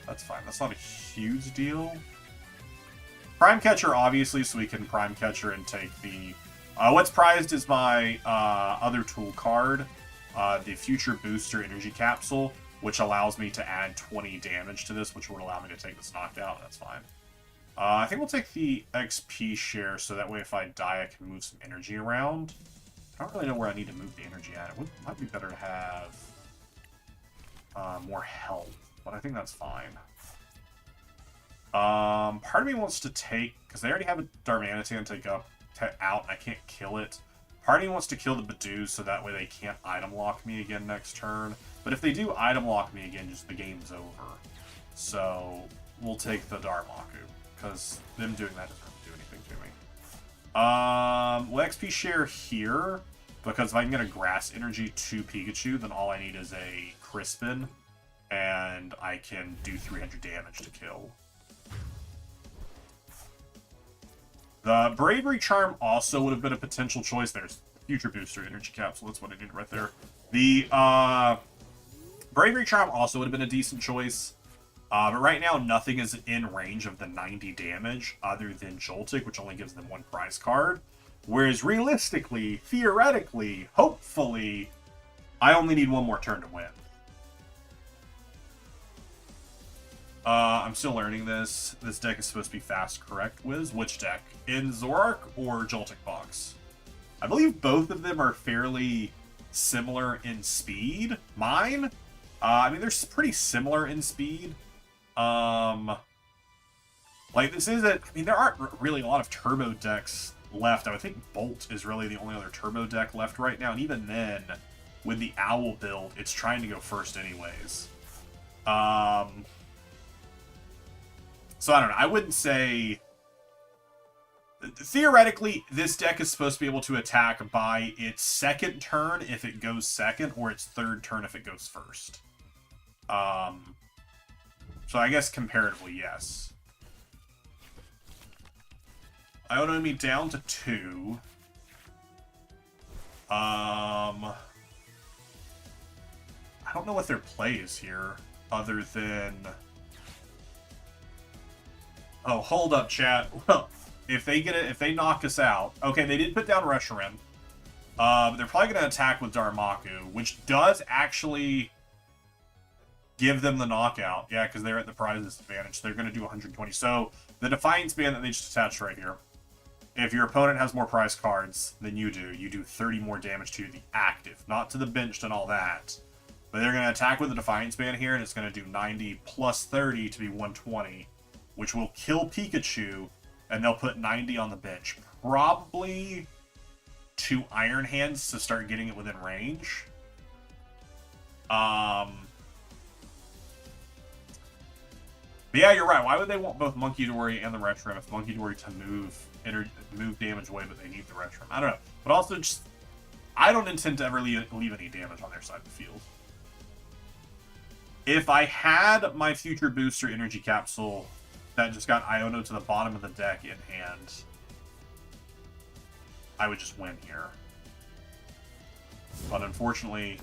That's fine. That's not a huge deal. Prime Catcher, obviously, so we can Prime Catcher and take the... what's prized is my other tool card, the Future Booster Energy Capsule, which allows me to add 20 damage to this, which would allow me to take this knockout. That's fine. I think we'll take the XP share, so that way if I die, I can move some energy around. I don't really know where I need to move the energy at. It might be better to have more health, but I think that's fine. Part of me wants to take, because they already have a Darmanitan to go out, and I can't kill it. Part of me wants to kill the Badoo, so that way they can't item lock me again next turn. But if they do item lock me again, just the game's over. So, we'll take the Darmaku, because them doing that doesn't really do anything to me. Well, XP share here, because if I can get a Grass Energy to Pikachu, then all I need is a Crispin, and I can do 300 damage to kill. The Bravery Charm also would have been a potential choice. There's Future Booster Energy Capsule. That's what I needed right there. The Bravery Charm also would have been a decent choice. But right now, nothing is in range of the 90 damage other than Joltik, which only gives them 1 prize card. Whereas realistically, theoretically, hopefully, I only need 1 more turn to win. I'm still learning this. This deck is supposed to be fast, correct, Wiz? Which deck? In Zoroark or Joltik Box? I believe both of them are fairly similar in speed. Mine? I mean, they're pretty similar in speed. Like, this isn't... I mean, there aren't really a lot of turbo decks left. I would think Bolt is really the only other turbo deck left right now. And even then, with the Owl build, it's trying to go first anyways. So I don't know. I wouldn't say... Theoretically, this deck is supposed to be able to attack by its second turn if it goes second, or its third turn if it goes first. So I guess comparatively, yes. Ionomi down to 2. I don't know what their play is here, other than... Oh, hold up, chat. Well, if they knock us out... Okay, they did put down Reshiram. But they're probably going to attack with Darmaku, which does actually give them the knockout. Yeah, because they're at the prize disadvantage. They're going to do 120. So, the Defiance Band that they just attached right here. If your opponent has more prize cards than you do 30 more damage to the active. Not to the benched and all that. But they're going to attack with the Defiance Band here, and it's going to do 90 plus 30 to be 120. Which will kill Pikachu, and they'll put 90 on the bench. Probably 2 Iron Hands to start getting it within range. But yeah, you're right. Why would they want both Monkey Dory and the Reshiram if Monkey Dory to move damage away, but they need the Reshiram? I don't know. But also, just I don't intend to ever leave any damage on their side of the field. If I had my Future Booster Energy Capsule that just got Iono to the bottom of the deck in hand, I would just win here. But unfortunately,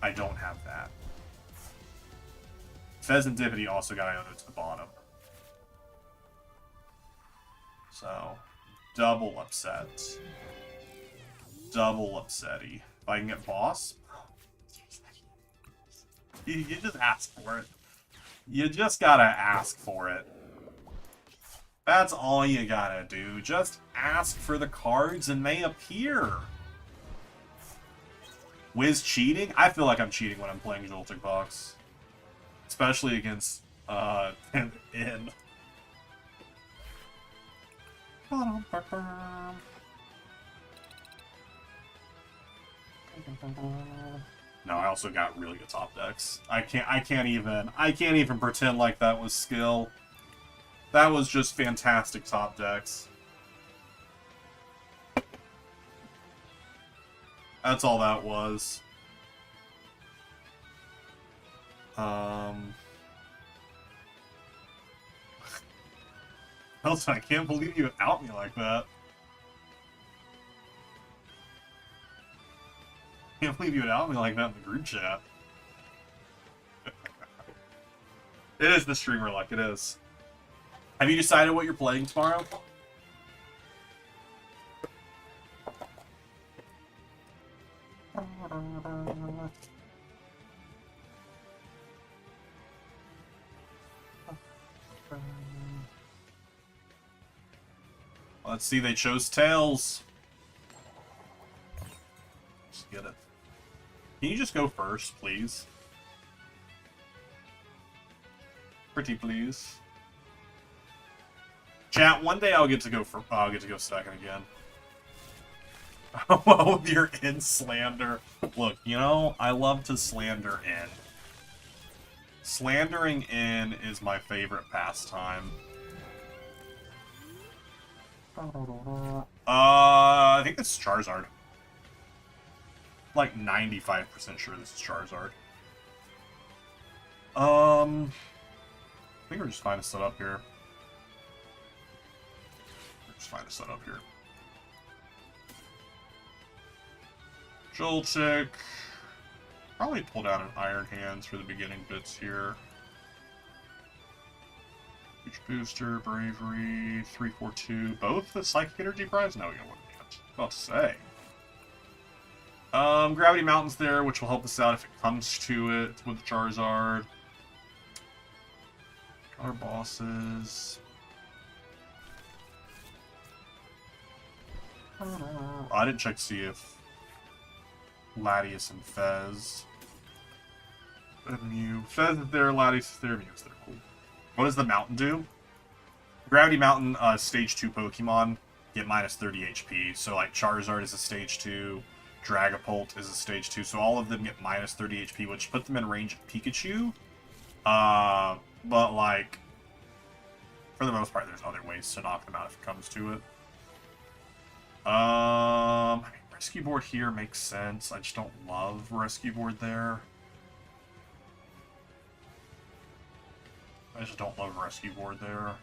I don't have that. Pheasantipity also got Iono to the bottom. So, double upset. double upsetty. If I can get boss, you just ask for it. You just gotta ask for it. That's all you gotta do. Just ask for the cards and they appear. Wiz cheating? I feel like I'm cheating when I'm playing Joltik Box. Especially against, in. No, I also got really good top decks. I can't even pretend like that was skill. That was just fantastic top decks. That's all that was. Elton, I can't believe you out me like that. Can't believe you would out me like that in the group chat. It is the streamer luck, it is. Have you decided what you're playing tomorrow? Let's see, they chose Tails. Just get it. Can you just go first, please? Pretty please. Chat, one day I'll get to go second again. Oh, you're in slander. Look, you know, I love to slander in. Slandering in is my favorite pastime. I think this is Charizard. Like 95% sure this is Charizard. I think we're just fine to set up here. Joltik. Probably pull down an Iron Hands for the beginning bits here. Huge Booster, Bravery, 342. Both the Psychic Energy prize? No, you don't want to. About to say. Gravity Mountain's there, which will help us out if it comes to it with Charizard. Our bosses. I didn't check to see if Latias and Fez. Mew. Fez is there, Latias is there, Mew is there. Cool. What does the mountain do? Gravity Mountain, stage 2 Pokemon get minus 30 HP. So like Charizard is a stage 2, Dragapult is a stage 2, so all of them get minus 30 HP, which put them in range of Pikachu. But like, for the most part, there's other ways to knock them out if it comes to it. I mean, Rescue Board here makes sense. I just don't love Rescue Board there. I just don't love Rescue Board there.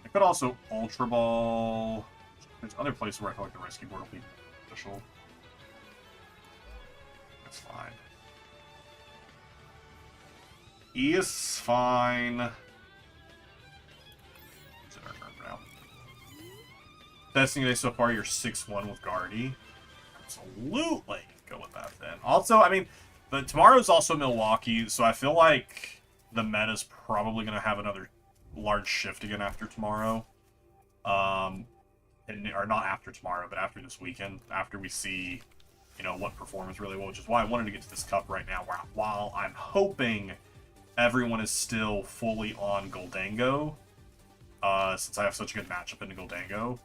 I could also Ultra Ball. There's other places where I feel like the Rescue Board will be beneficial. That's fine. E is fine. It's our turn for now. Testing today so far, you're 6-1 with Guardy. Absolutely. Go with that then. Also, I mean, tomorrow's also Milwaukee, so I feel like the meta's probably going to have another large shift again after tomorrow. Or not after tomorrow, but after this weekend, after we see, you know, what performs really well, which is why I wanted to get to this cup right now, while I'm hoping everyone is still fully on Goldango, since I have such a good matchup into Goldango.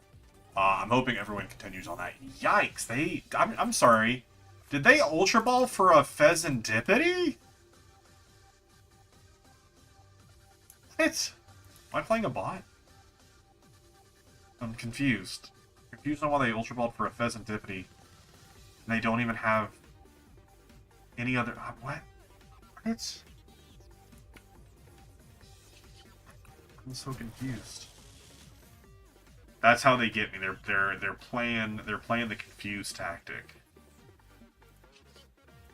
I'm hoping everyone continues on that. Yikes, I'm sorry. Did they Ultra Ball for a Pheasantipity? What? Am I playing a bot? I'm confused. Confused on why they Ultra Balled for a Pheasantipity. And they don't even have any other... what? What? I'm so confused. That's how they get me. They're playing the confuse tactic.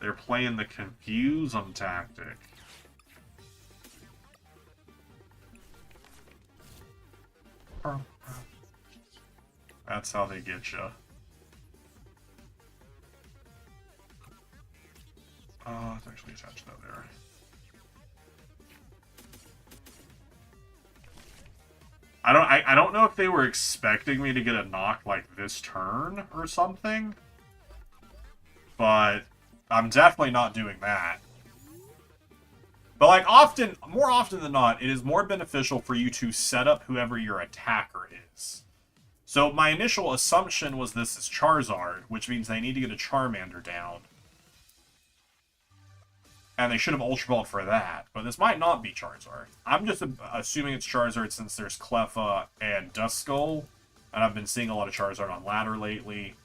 They're playing the confuse 'em tactic. That's how they get you. It's actually attached out there. I don't know if they were expecting me to get a knock like this turn or something, but I'm definitely not doing that. But like more often than not, it is more beneficial for you to set up whoever your attacker is. So my initial assumption was this is Charizard, which means they need to get a Charmander down. And they should have Ultra Balled for that, but this might not be Charizard. I'm just assuming it's Charizard since there's Cleffa and Duskull, and I've been seeing a lot of Charizard on ladder lately.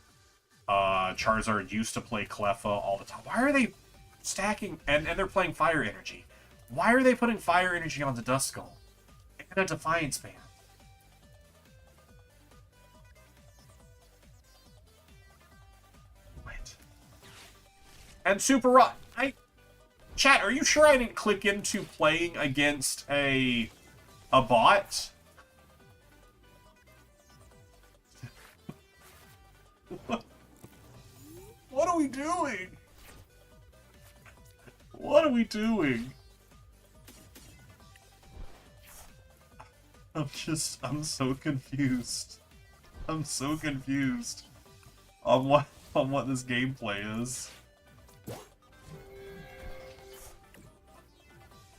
Charizard used to play Cleffa all the time. Why are they stacking, and they're playing Fire Energy. Why are they putting Fire Energy onto Duskull? And a Defiance Band. Wait. And Super Rod. Chat, are you sure I didn't click into playing against a bot? What are we doing? What are we doing? I'm so confused. I'm so confused on what this gameplay is.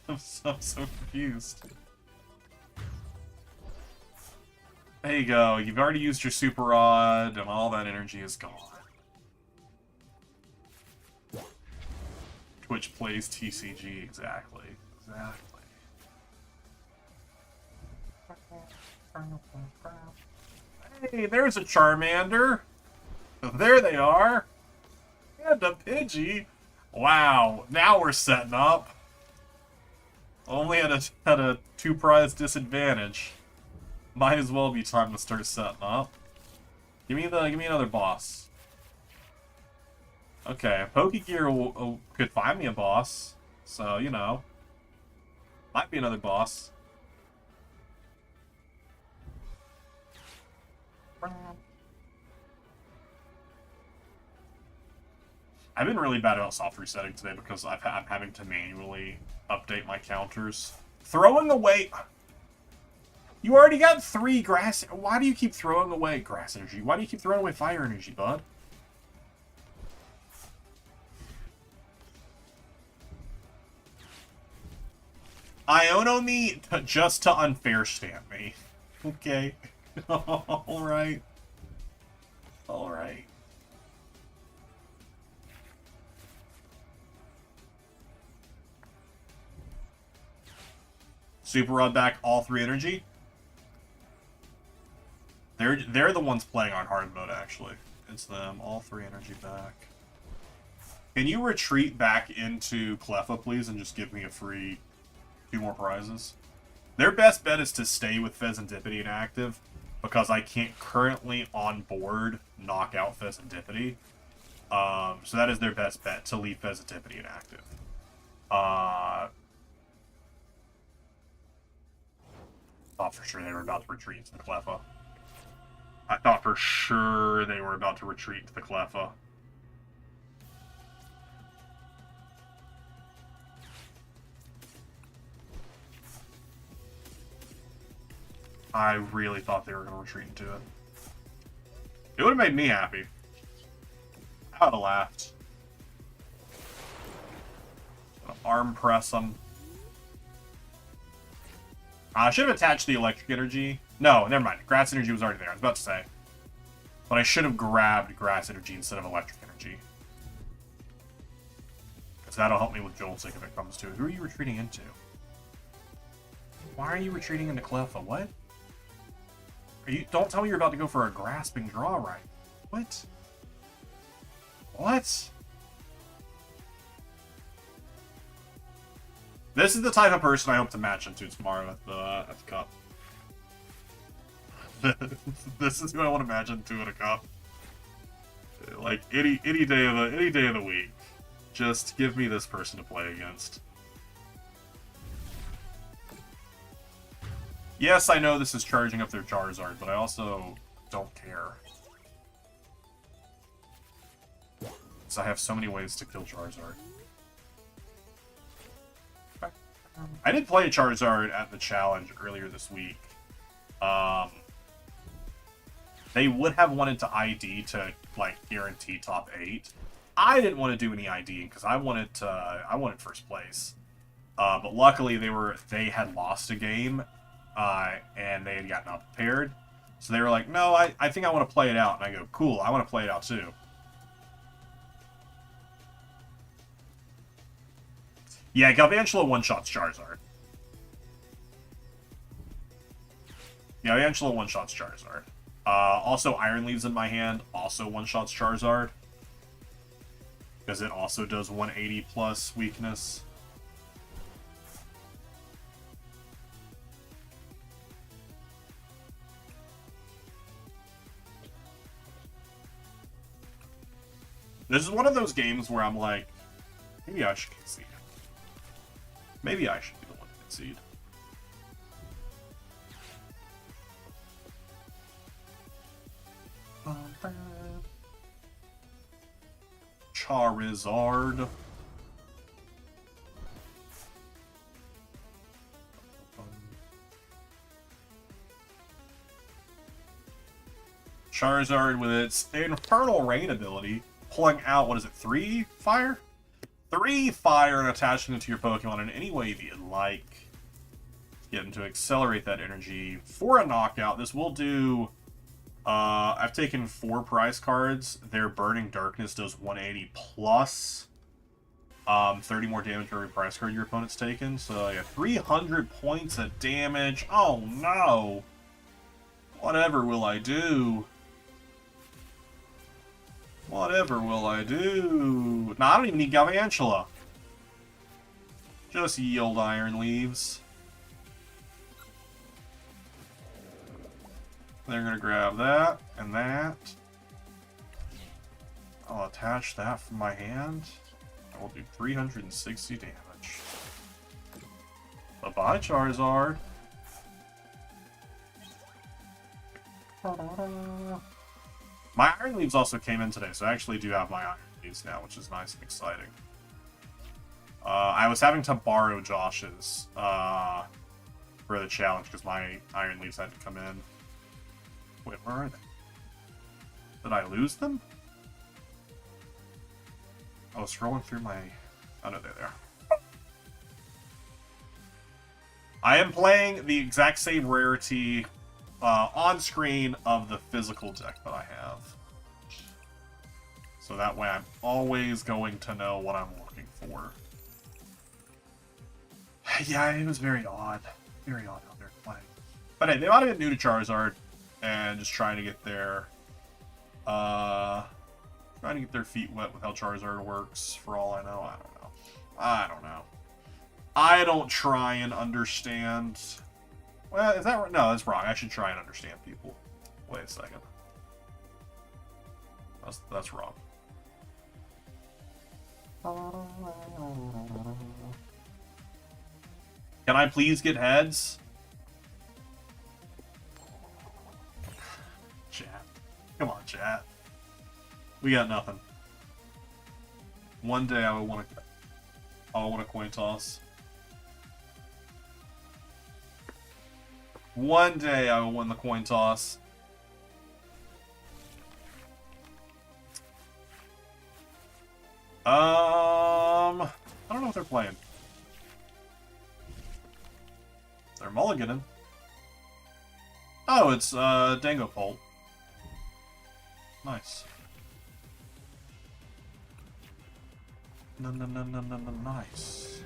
I'm so confused. There you go. You've already used your Super Rod, and all that energy is gone. Twitch plays TCG, exactly. Exactly. Hey, there's a Charmander. There they are. And a Pidgey. Wow, now we're setting up. Only at a 2-prize disadvantage. Might as well be time to start setting up. Give me another boss. Okay, Pokegear could find me a boss, so you know, might be another boss. I've been really bad about soft resetting today because I'm having to manually update my counters. Throwing away... You already got 3 grass... Why do you keep throwing away grass energy? Why do you keep throwing away fire energy, bud? Iono me just to unfair stamp me. Okay. Alright. Alright. Super Rod back all 3 energy. They're the ones playing on hard mode, actually. It's them. All 3 energy back. Can you retreat back into Cleffa, please, and just give me a free 2 more prizes? Their best bet is to stay with Pheasantipity inactive, because I can't currently on board knock out Pheasantipity. So that is their best bet, to leave Pheasantipity inactive. Thought for sure they were about to retreat to the Cleffa. I thought for sure they were about to retreat to the Cleffa. I really thought they were going to retreat into it. It would have made me happy. I would have laughed. Arm press them. I should have attached the electric energy. No, never mind. Grass energy was already there. I was about to say. But I should have grabbed grass energy instead of electric energy. Because that'll help me with Joltik if it comes to it. Who are you retreating into? Why are you retreating into Cleffa? What? Don't tell me you're about to go for a grasping draw right. What? What? This is the type of person I hope to match into tomorrow at the cup. This is who I want to match into at a cup. Like any day of the week. Just give me this person to play against. Yes, I know this is charging up their Charizard, but I also don't care. Because I have so many ways to kill Charizard. I did play a Charizard at the challenge earlier this week. They would have wanted to ID to, like, guarantee top 8. I didn't want to do any IDing because I wanted first place. But luckily they had lost a game, and they had gotten unprepared. So they were like, no, I think I want to play it out. And I go, cool, I want to play it out too. Yeah, Galvantula one-shots Charizard. Galvantula one-shots Charizard. Also, Iron Leaves in my hand also one-shots Charizard. Because it also does 180 plus weakness. This is one of those games where I'm like, maybe I should concede. Maybe I should be the one to concede. Charizard. Charizard with its Infernal Rain ability, pulling out, what is it, 3 fire? 3 fire and attaching it to your Pokemon in any way that you'd like. Getting to accelerate that energy for a knockout. This will do... I've taken 4 prize cards. Their Burning Darkness does 180 plus 30 more damage for every prize card your opponent's taken. So yeah, 300 points of damage. Oh no! Whatever will I do? Whatever will I do? No, I don't even need Galvantula. Just yield Iron Leaves. They're going to grab that and that. I'll attach that from my hand. I will do 360 damage. Bye-bye, Charizard. My Iron Leaves also came in today, so I actually do have my Iron Leaves now, which is nice and exciting. I was having to borrow Josh's for the challenge because my Iron Leaves had to come in. Wait, where are they? Did I lose them? I was scrolling through my... Oh no, they're there. I am playing the exact same rarity on screen of the physical deck that I have. So that way I'm always going to know what I'm looking for. Yeah, it was very odd. Very odd how they're playing. But hey, they might have been new to Charizard and just trying to get their feet wet with how Charizard works, for all I know. I don't know. I don't try and understand. Well, is that right? No, that's wrong. I should try and understand people. Wait a second. That's wrong. Can I please get heads? Chat. Come on, chat. We got nothing. One day I will want a coin toss. One day I will win the coin toss. I don't know what they're playing. They're mulliganing. Oh, it's Dango Pult. Nice. No, nice.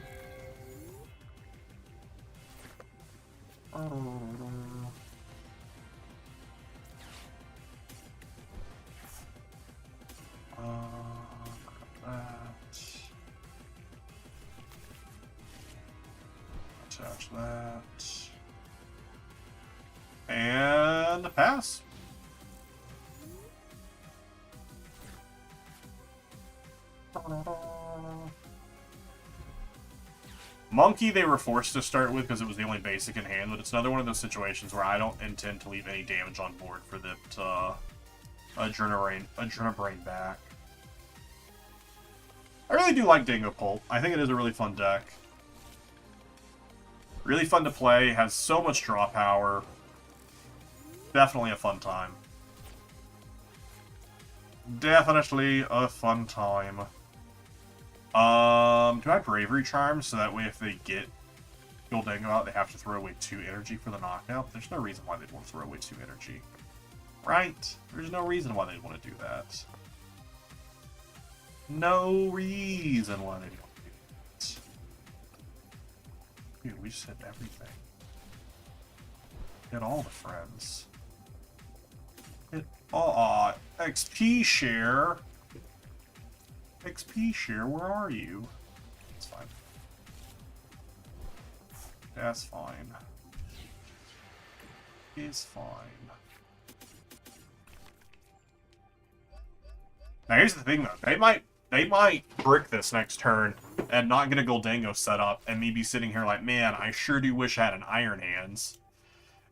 Attach that. And pass. Monkey they were forced to start with because it was the only basic in hand, but it's another one of those situations where I don't intend to leave any damage on board for the Adrenabrain back. I really do like Dingo Pulp. I think it is a really fun deck. Really fun to play, has so much draw power. Definitely a fun time. Definitely a fun time. Do I Bravery Charm so that way if they get Gholdengo out, they have to throw away 2 energy for the knockout? There's no reason why they'd want to throw away 2 energy. Right? There's no reason why they'd want to do that. No reason why they'd want to do that. Dude, we just hit everything. Hit all the friends. Hit all... XP share. XP share, where are you? It's fine. That's fine. It's fine. Now here's the thing though, they might brick this next turn and not get a Gholdengo set up and me be sitting here like, man, I sure do wish I had an Iron Hands.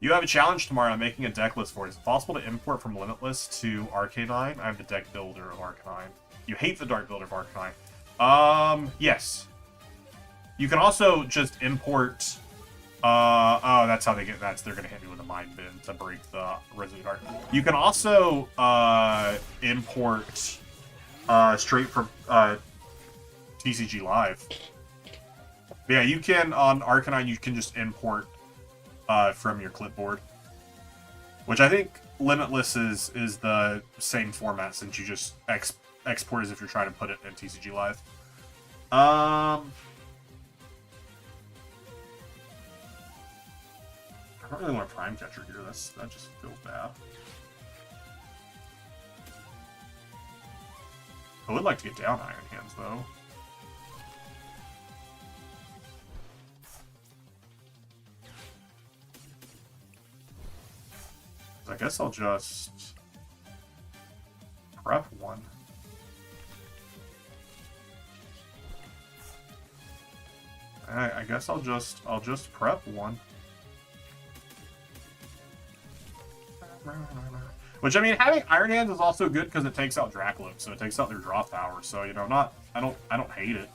You have a challenge tomorrow. I'm making a deck list for it. Is it possible to import from Limitless to Arcanine? I have the deck builder of Arcanine. You hate the Dark Builder of Arcanine. Yes. You can also just import... oh, that's how they get that. They're going to hit me with a Mind Bin to break the Resolute Art. You can also import straight from TCG Live. Yeah, you can, on Arcanine, you can just import from your clipboard. Which I think Limitless is the same format, since you just export as if you're trying to put it in TCG Live. I don't really want a Prime Catcher here. That just feels bad. I would like to get down Iron Hands, though. I guess I'll just prep one. I guess I'll just prep one. Which, I mean, having Iron Hands is also good because it takes out Dracloak, so it takes out their draw power. So, you know, I don't hate it.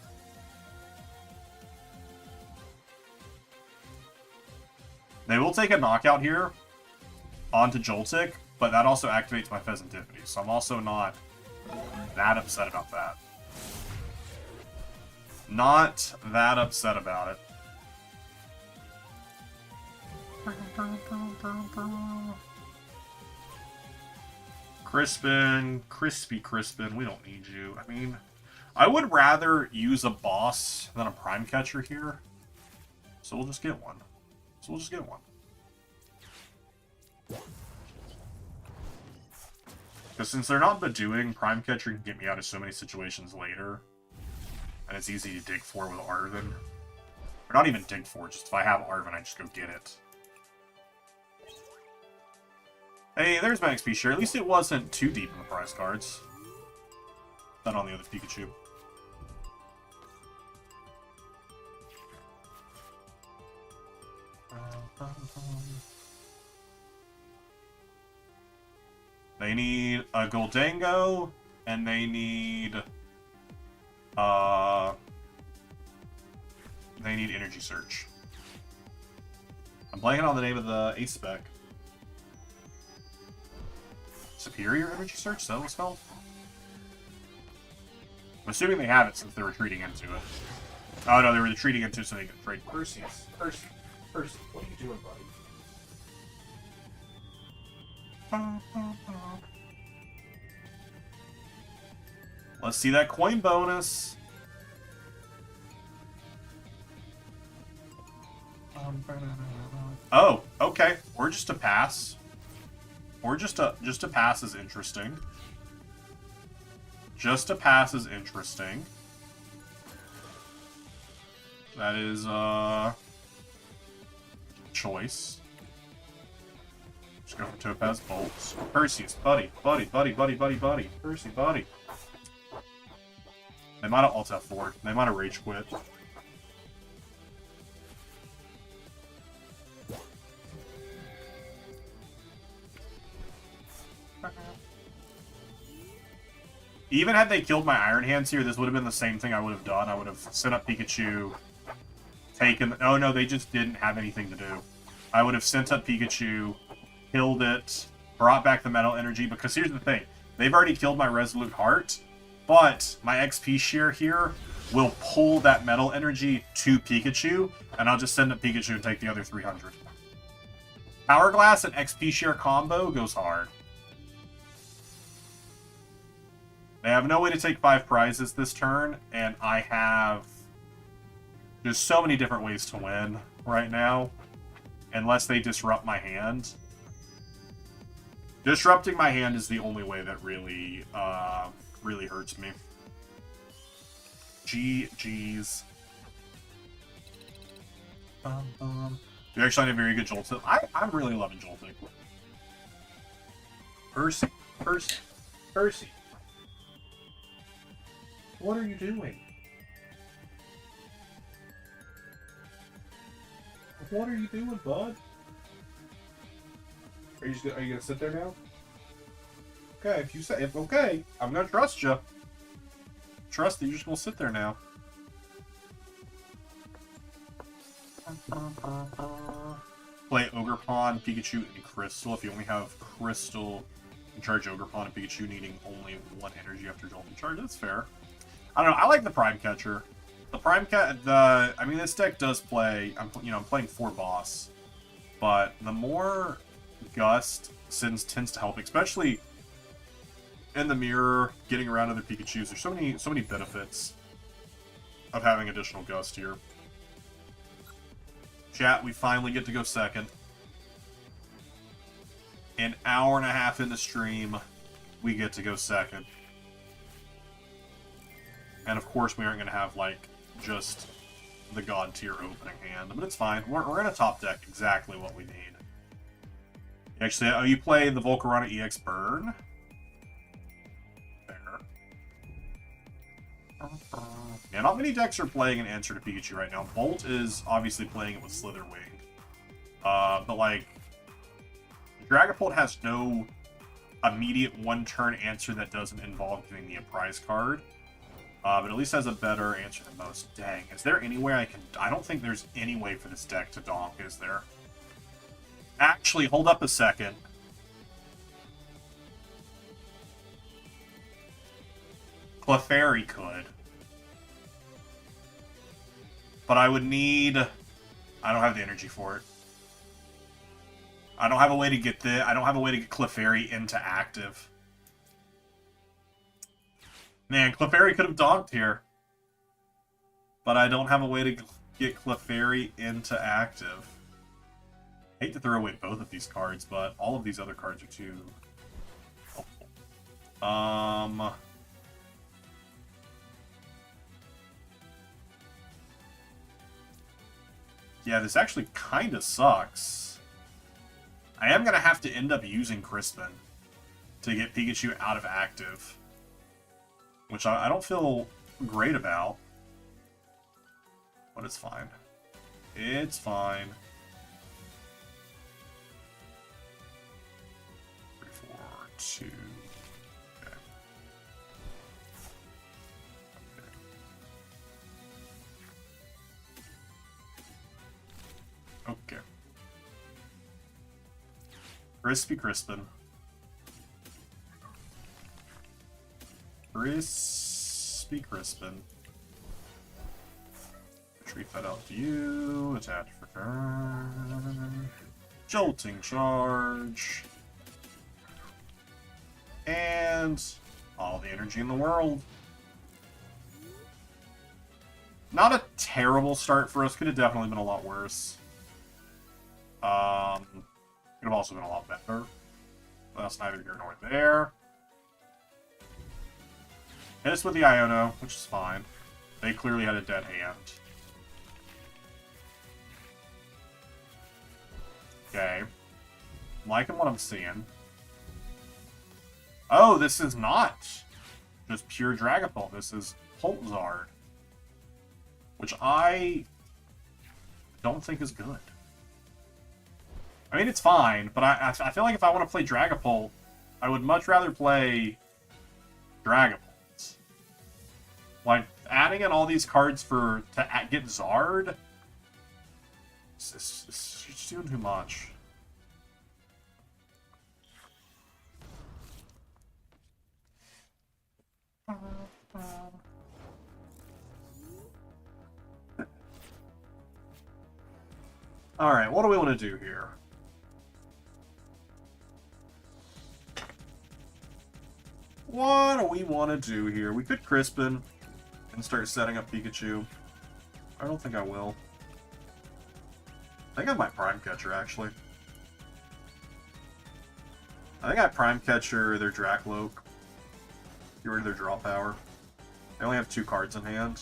They will take a knockout here onto Joltik, but that also activates my Pheasantipity, so I'm also not that upset about that. Not that upset about it. Crispin, Crispy Crispin, we don't need you. I mean, I would rather use a boss than a Prime Catcher here. So we'll just get one. Because since they're not Badooing, Prime Catcher can get me out of so many situations later. And it's easy to dig for with Arven. Or not even dig for, just if I have Arven, I just go get it. Hey, there's my XP share. At least it wasn't too deep in the prize cards. Not on the other Pikachu. They need a Gholdengo, and they need Energy Search. I'm blanking on the name of the ace spec. Superior Energy Search? Is that what it's called? I'm assuming they have it since they're retreating into it. Oh no, they were retreating into it so they could trade. Perseus, what are you doing, buddy? Let's see that coin bonus. Oh, okay. Or just a pass. Or just a pass is interesting. Just a pass is interesting. That is choice. Just go for Topaz Bolts. Perseus, buddy. Percy, buddy. They might have Alt F4. They might have Rage Quit. Even had they killed my Iron Hands here, this would have been the same thing I would have done. I would have sent up Pikachu taken... Oh, no, they just didn't have anything to do. I would have sent up Pikachu, killed it, brought back the Metal Energy, because here's the thing. They've already killed my Resolute Heart, but my XP share here will pull that Metal Energy to Pikachu, and I'll just send up Pikachu and take the other 300. Hourglass and XP share combo goes hard. They have no way to take 5 prizes this turn, and I have just so many different ways to win right now, unless they disrupt my hand. Disrupting my hand is the only way that really, really hurts me. GG's. You actually had a very good Joltik. I'm really loving Joltik. Percy. What are you doing? What are you doing, bud? Are you gonna sit there now? Okay, if you say okay, I'm gonna trust you. Trust that you're just gonna sit there now. Play Ogerpon, Pikachu, and Crystal. If you only have Crystal, and charge Ogerpon and Pikachu needing only 1 energy after Joltik charge. That's fair. I don't know. I like the Prime Catcher. The Prime Cat. I mean, this deck does play. I'm playing 4 boss, but the more Gust tends to help, especially in the mirror, getting around other Pikachus. There's so many benefits of having additional Gust here. Chat, we finally get to go second. An hour and a half in the stream, we get to go second. And of course, we aren't going to have, like, just the God tier opening hand. But it's fine. We're in a top deck, exactly what we need. Actually, oh, you play the Volcarona EX Burn? Fair. Yeah, not many decks are playing an answer to Pikachu right now. Bolt is obviously playing it with Slitherwing. But, like, Dragapult has no immediate one-turn answer that doesn't involve giving me a prize card. But at least has a better answer than most. Dang, is there any way I can... I don't think there's any way for this deck to donk, is there? Actually, hold up a second. Clefairy could. But I would need... I don't have the energy for it. I don't have a way to get Clefairy into active. Man, Clefairy could have donked here. But I don't have a way to get Clefairy into active. I hate to throw away both of these cards, but all of these other cards are too helpful. Yeah, this actually kind of sucks. I am going to have to end up using Crispin to get Pikachu out of active. Which I don't feel great about. But it's fine. It's fine. 3, 4, 2. Okay. Okay. Crispin. Crispin. Retreat that out to you. Attach for turn. Jolting charge. And all the energy in the world. Not a terrible start for us. Could have definitely been a lot worse. Could have also been a lot better. But that's neither here nor there. Hit us with the Iono, which is fine. They clearly had a dead hand. Okay. I'm liking what I'm seeing. Oh, this is not just pure Dragapult. This is Poltzard. Which I don't think is good. I mean, it's fine, but I feel like if I want to play Dragapult, I would much rather play Dragapult. Like, adding in all these cards to get Zard Just doing too much. Alright, what do we want to do here? What do we want to do here? We could Crispin and start setting up Pikachu. I don't think I will. I think I might Prime Catcher, actually. I think I Prime Catcher their Dracloak. Get rid of their draw power. They only have 2 cards in hand.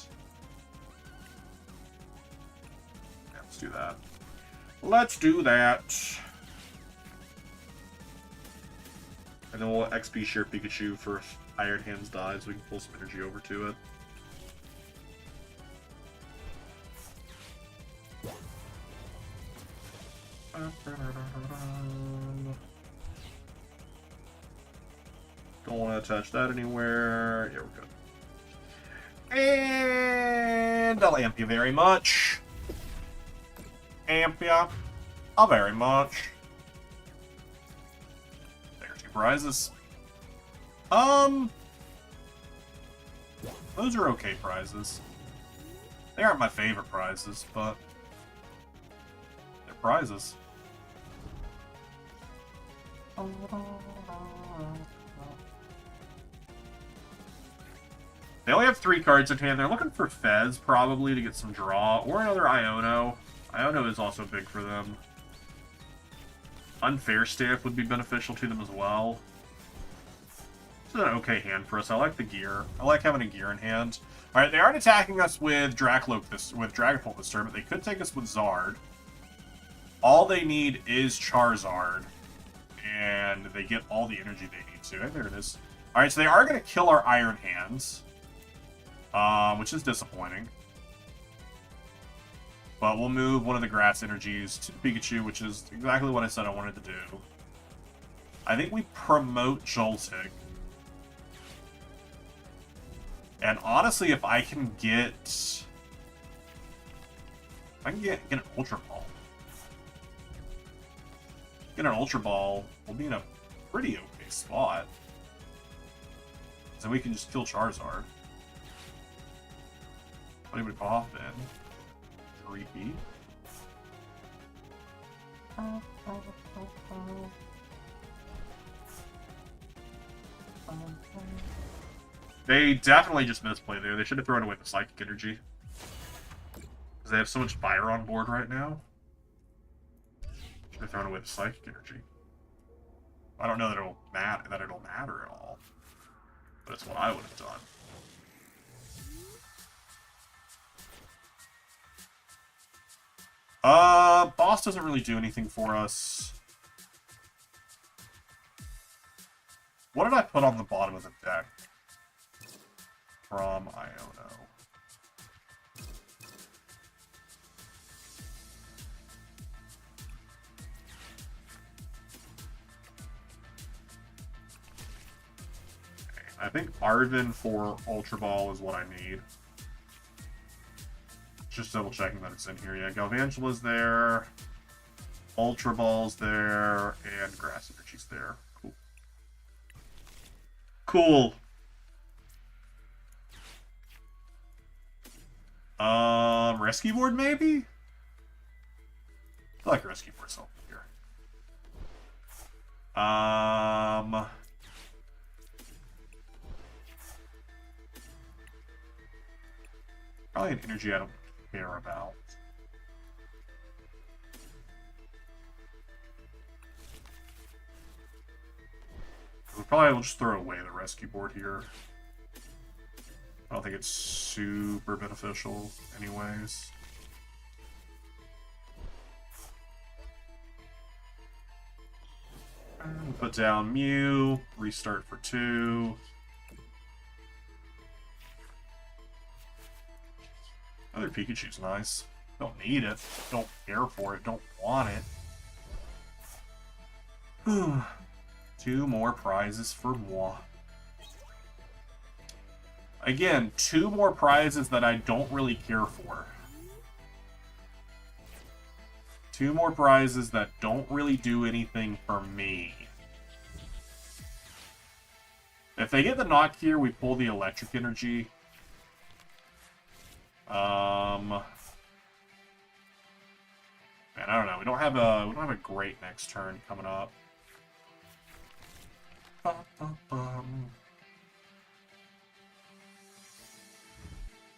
Yeah, let's do that. Let's do that. And then we'll XP share Pikachu for if Iron Hands dies, so we can pull some energy over to it. Don't want to attach that anywhere. Yeah, we're good. And I'll amp you very much. Amp ya. Very much. There's 2 prizes. Those are okay prizes. They aren't my favorite prizes, but they're prizes. They only have 3 cards in hand. They're looking for Fez, probably, to get some draw, or another Iono. Iono is also big for them. Unfair Stamp would be beneficial to them as well. This is an okay hand for us. I like the gear. I like having a gear in hand. Alright, they aren't attacking us with Dragapult this turn, but they could take us with Zard. All they need is Charizard. And they get all the energy they need to. And there it is. Alright, so they are going to kill our Iron Hands. Which is disappointing. But we'll move one of the grass energies to Pikachu, which is exactly what I said I wanted to do. I think we promote Joltik. And honestly, if I can get... get an Ultra Ball. Get an Ultra Ball, we'll be in a pretty okay spot. So we can just kill Charizard. What do we pop in? Repeat. They definitely just misplay there. They should have thrown away the Psychic Energy. Because they have so much fire on board right now. Should have thrown away the Psychic Energy. I don't know that it'll matter at all. But it's what I would have done. Boss doesn't really do anything for us. What did I put on the bottom of the deck? From Iono. Okay, I think Arvin for Ultra Ball is what I need. Just double checking that it's in here. Yeah, Galvantula's there, Ultra Ball's there, and Grass Energy's there. Cool. Cool. Rescue Board maybe? I feel like Rescue Board's helpful here. Probably an energy I don't care about. We probably will just throw away the Rescue Board here. I don't think it's super beneficial anyways. And put down Mew, restart for 2. Other Pikachu's nice. Don't need it. Don't care for it. Don't want it. 2 more prizes for moi. Again, 2 more prizes that I don't really care for. 2 more prizes that don't really do anything for me. If they get the knock here, we pull the electric energy. Man, I don't know. We don't have a great next turn coming up.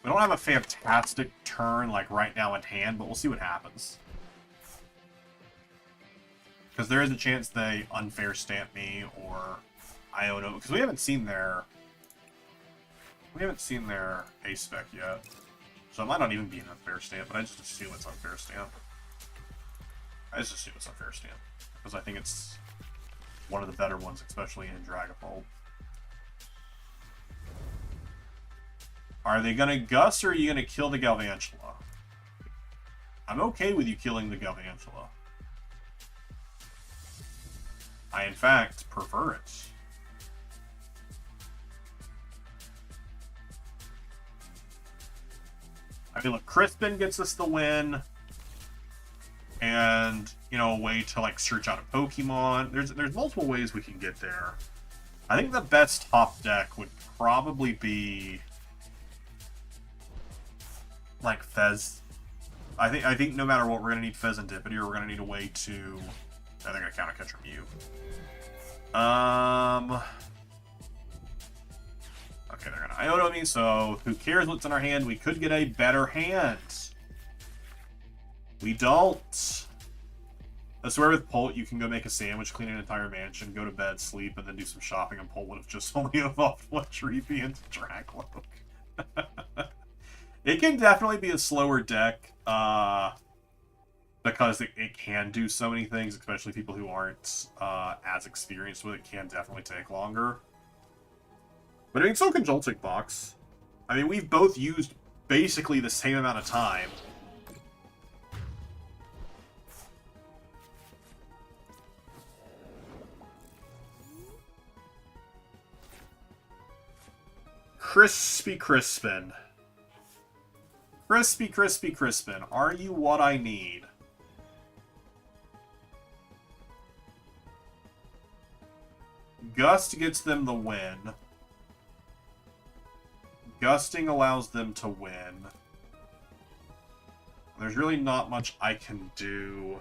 We don't have a fantastic turn like right now in hand, but we'll see what happens. Because there is a chance they unfair stamp me or Iono, because we haven't seen their ace spec yet. So it might not even be an unfair stamp, but I just assume it's unfair stamp. Because I think it's one of the better ones, especially in Dragapult. Are they gonna Gus or are you gonna kill the Galvantula? I'm okay with you killing the Galvantula. I, in fact, prefer it. I mean, look, Crispin gets us the win. And, you know, a way to, like, search out a Pokemon. There's multiple ways we can get there. I think the best top deck would probably be, like, Fez. I think no matter what, we're going to need Fezandipity, or we're going to need a way to... I think I counter catch or Mew. Okay, they're going to Iono me, so who cares what's in our hand? We could get a better hand. We don't. I swear with Pult, you can go make a sandwich, clean an entire mansion, go to bed, sleep, and then do some shopping, and Pult would have just only evolved one Treepy into Dragloak. It can definitely be a slower deck, because it can do so many things, especially people who aren't as experienced with it can definitely take longer. But I mean, so can Joltik Box. I mean, we've both used basically the same amount of time. Crispy Crispin. Crispy Crispin. Are you what I need? Gust gets them the win. Gusting allows them to win. There's really not much I can do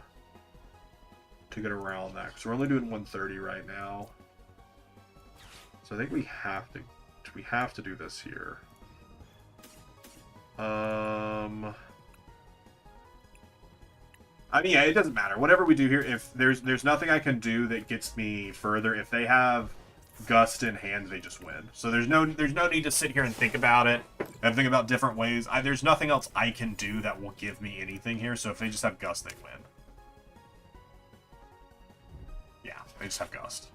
to get around that, because we're only doing 130 right now. So I think we have to do this here. I mean, yeah, it doesn't matter. Whatever we do here, if there's nothing I can do that gets me further. If they have Gust in hand, they just win. So there's no need to sit here and think about it and think about different ways. There's nothing else I can do that will give me anything here. So if they just have Gust, they win. Yeah, they just have Gust.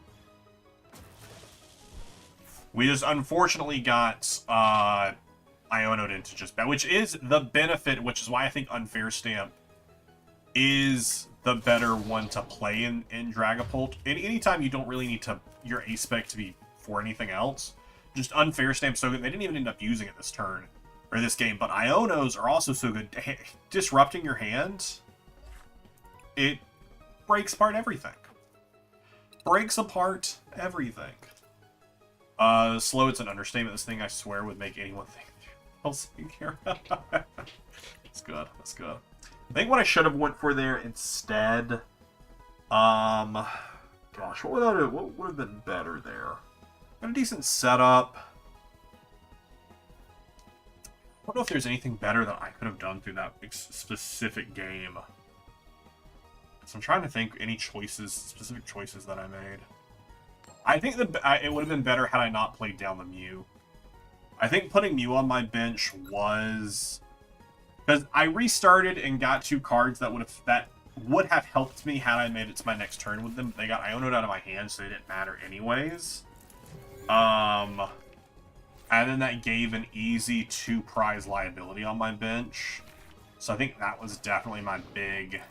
We just unfortunately got Iono'd into just bad, which is the benefit, which is why I think Unfair Stamp is the better one to play in Dragapult. And anytime you don't really need your ace spec to be for anything else, just Unfair Stamp so good. They didn't even end up using it this turn, or this game, but Ionos are also so good. Disrupting your hand, it breaks apart everything. Breaks apart everything. Slow, it's an understatement. This thing, I swear, would make anyone think else in here. That's good. That's good. I think what I should have went for there instead, gosh, what would have been better there? Got a decent setup. I don't know if there's anything better that I could have done through that specific game. So I'm trying to think any specific choices that I made. I think it would have been better had I not played down the Mew. I think putting Mew on my bench was... because I restarted and got 2 cards that would have helped me had I made it to my next turn with them. They got Iono'd out of my hand, so they didn't matter anyways. And then that gave an easy 2 prize liability on my bench. So I think that was definitely my big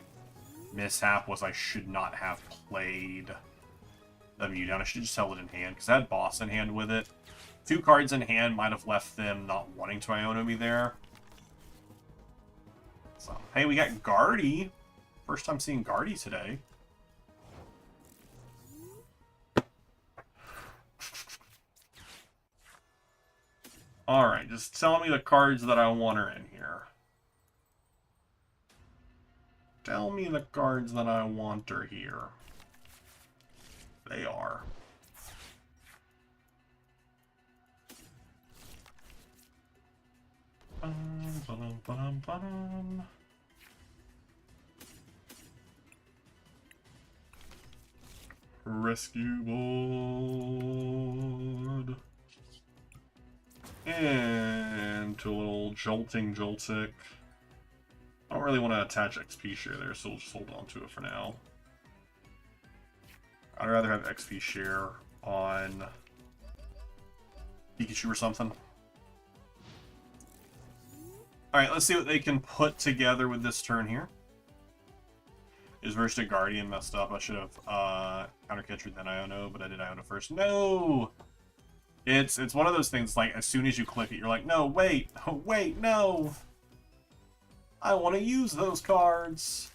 mishap, was I should not have played the Mew down. I should have just held it in hand, because I had Boss in hand with it. 2 cards in hand might have left them not wanting to Iono me there. So, hey, we got Guardy First time seeing Guardy today. Alright, just tell me the cards that I want are in here. Tell me the cards that I want are here. They are. Rescue board. And to a little Joltik. I don't really want to attach XP share there, so we'll just hold on to it for now. I'd rather have XP share on Pikachu or something. Alright, let's see what they can put together with this turn here. His Versed Guardian messed up. I should have counter-catchered then Iono, but I did Iono first. No! It's one of those things, like, as soon as you click it, you're like, no, wait, wait, no! I want to use those cards!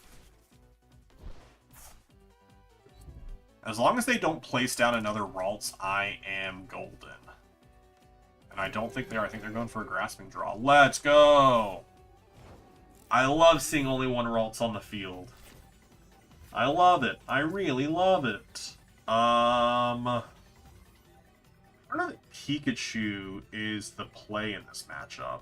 As long as they don't place down another Ralts, I am golden. And I don't think they are. I think they're going for a Grasping Draw. Let's go! I love seeing only one Ralts on the field. I love it. I really love it. I don't know that Pikachu is the play in this matchup.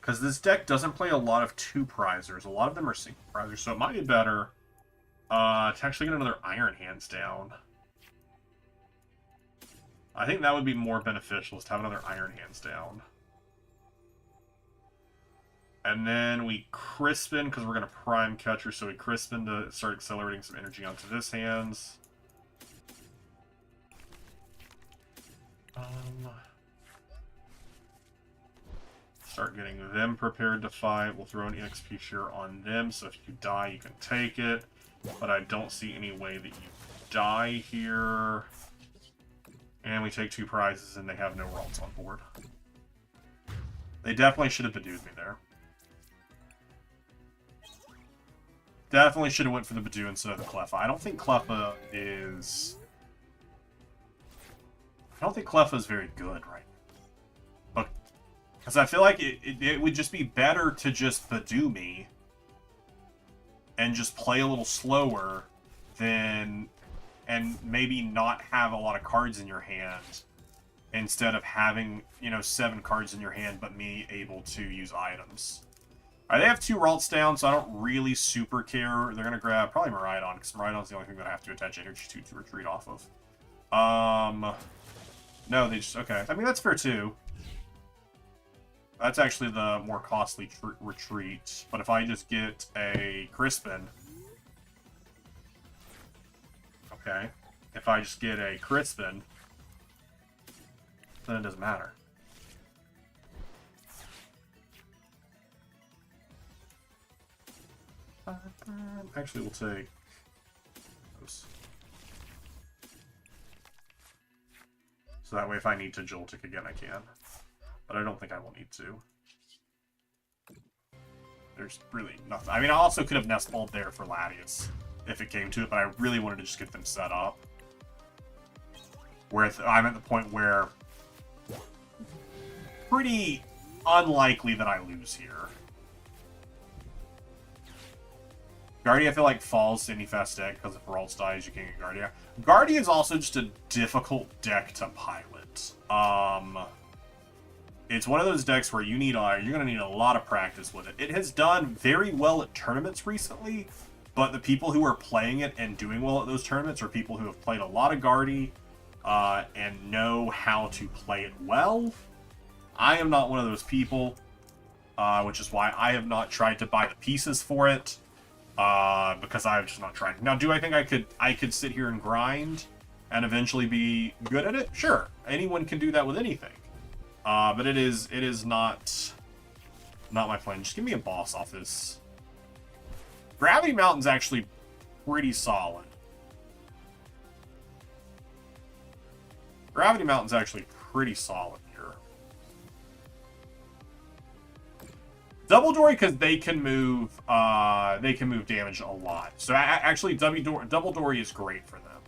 Because this deck doesn't play a lot of 2-prizers. A lot of them are single prizers, so it might be better to actually get another Iron Hands down. I think that would be more beneficial, is to have another Iron Hands down. And then we Crispin, because we're going to Prime Catcher, so we Crispin to start accelerating some energy onto this hands. Start getting them prepared to fight. We'll throw an EXP share on them, so if you die, you can take it. But I don't see any way that you die here. And we take 2 prizes, and they have no Ralts on board. They definitely should have Badooed me there. Definitely should have went for the Badoo instead of the Cleffa. I don't think Cleffa is... I don't think Cleffa is very good right now. Because I feel like it would just be better to just Badoo me and just play a little slower than... and maybe not have a lot of cards in your hand instead of having, you know, 7 cards in your hand but me able to use items. Alright, they have 2 Ralts down, so I don't really super care. They're going to grab probably Miraidon, because Miraidon's the only thing that I have to attach energy to retreat off of. No, they just... okay. I mean, that's fair, too. That's actually the more costly retreat. But if I just get a Crispin... okay. If I just get a Crispin, then it doesn't matter. Actually, we'll take those. So that way, if I need to Joltik again, I can. But I don't think I will need to. There's really nothing. I mean, I also could have Nest Balled there for Latias if it came to it, but I really wanted to just get them set up. Where I'm at the point where pretty unlikely that I lose here. Guardia, I feel like, falls to any fast deck, because if Ralts dies, you can't get Guardia. Guardia is also just a difficult deck to pilot. It's one of those decks where you're going to need a lot of practice with it. It has done very well at tournaments recently, but the people who are playing it and doing well at those tournaments are people who have played a lot of Guardy and know how to play it well. I am not one of those people, which is why I have not tried to buy the pieces for it. Because I've just not tried. Now, do I think I could sit here and grind and eventually be good at it? Sure. Anyone can do that with anything. But it is not my plan. Just give me a boss off this. Gravity Mountain's actually pretty solid. Gravity Mountain's actually pretty solid here. Double Dory because they can move damage a lot. So actually, Double Dory is great for them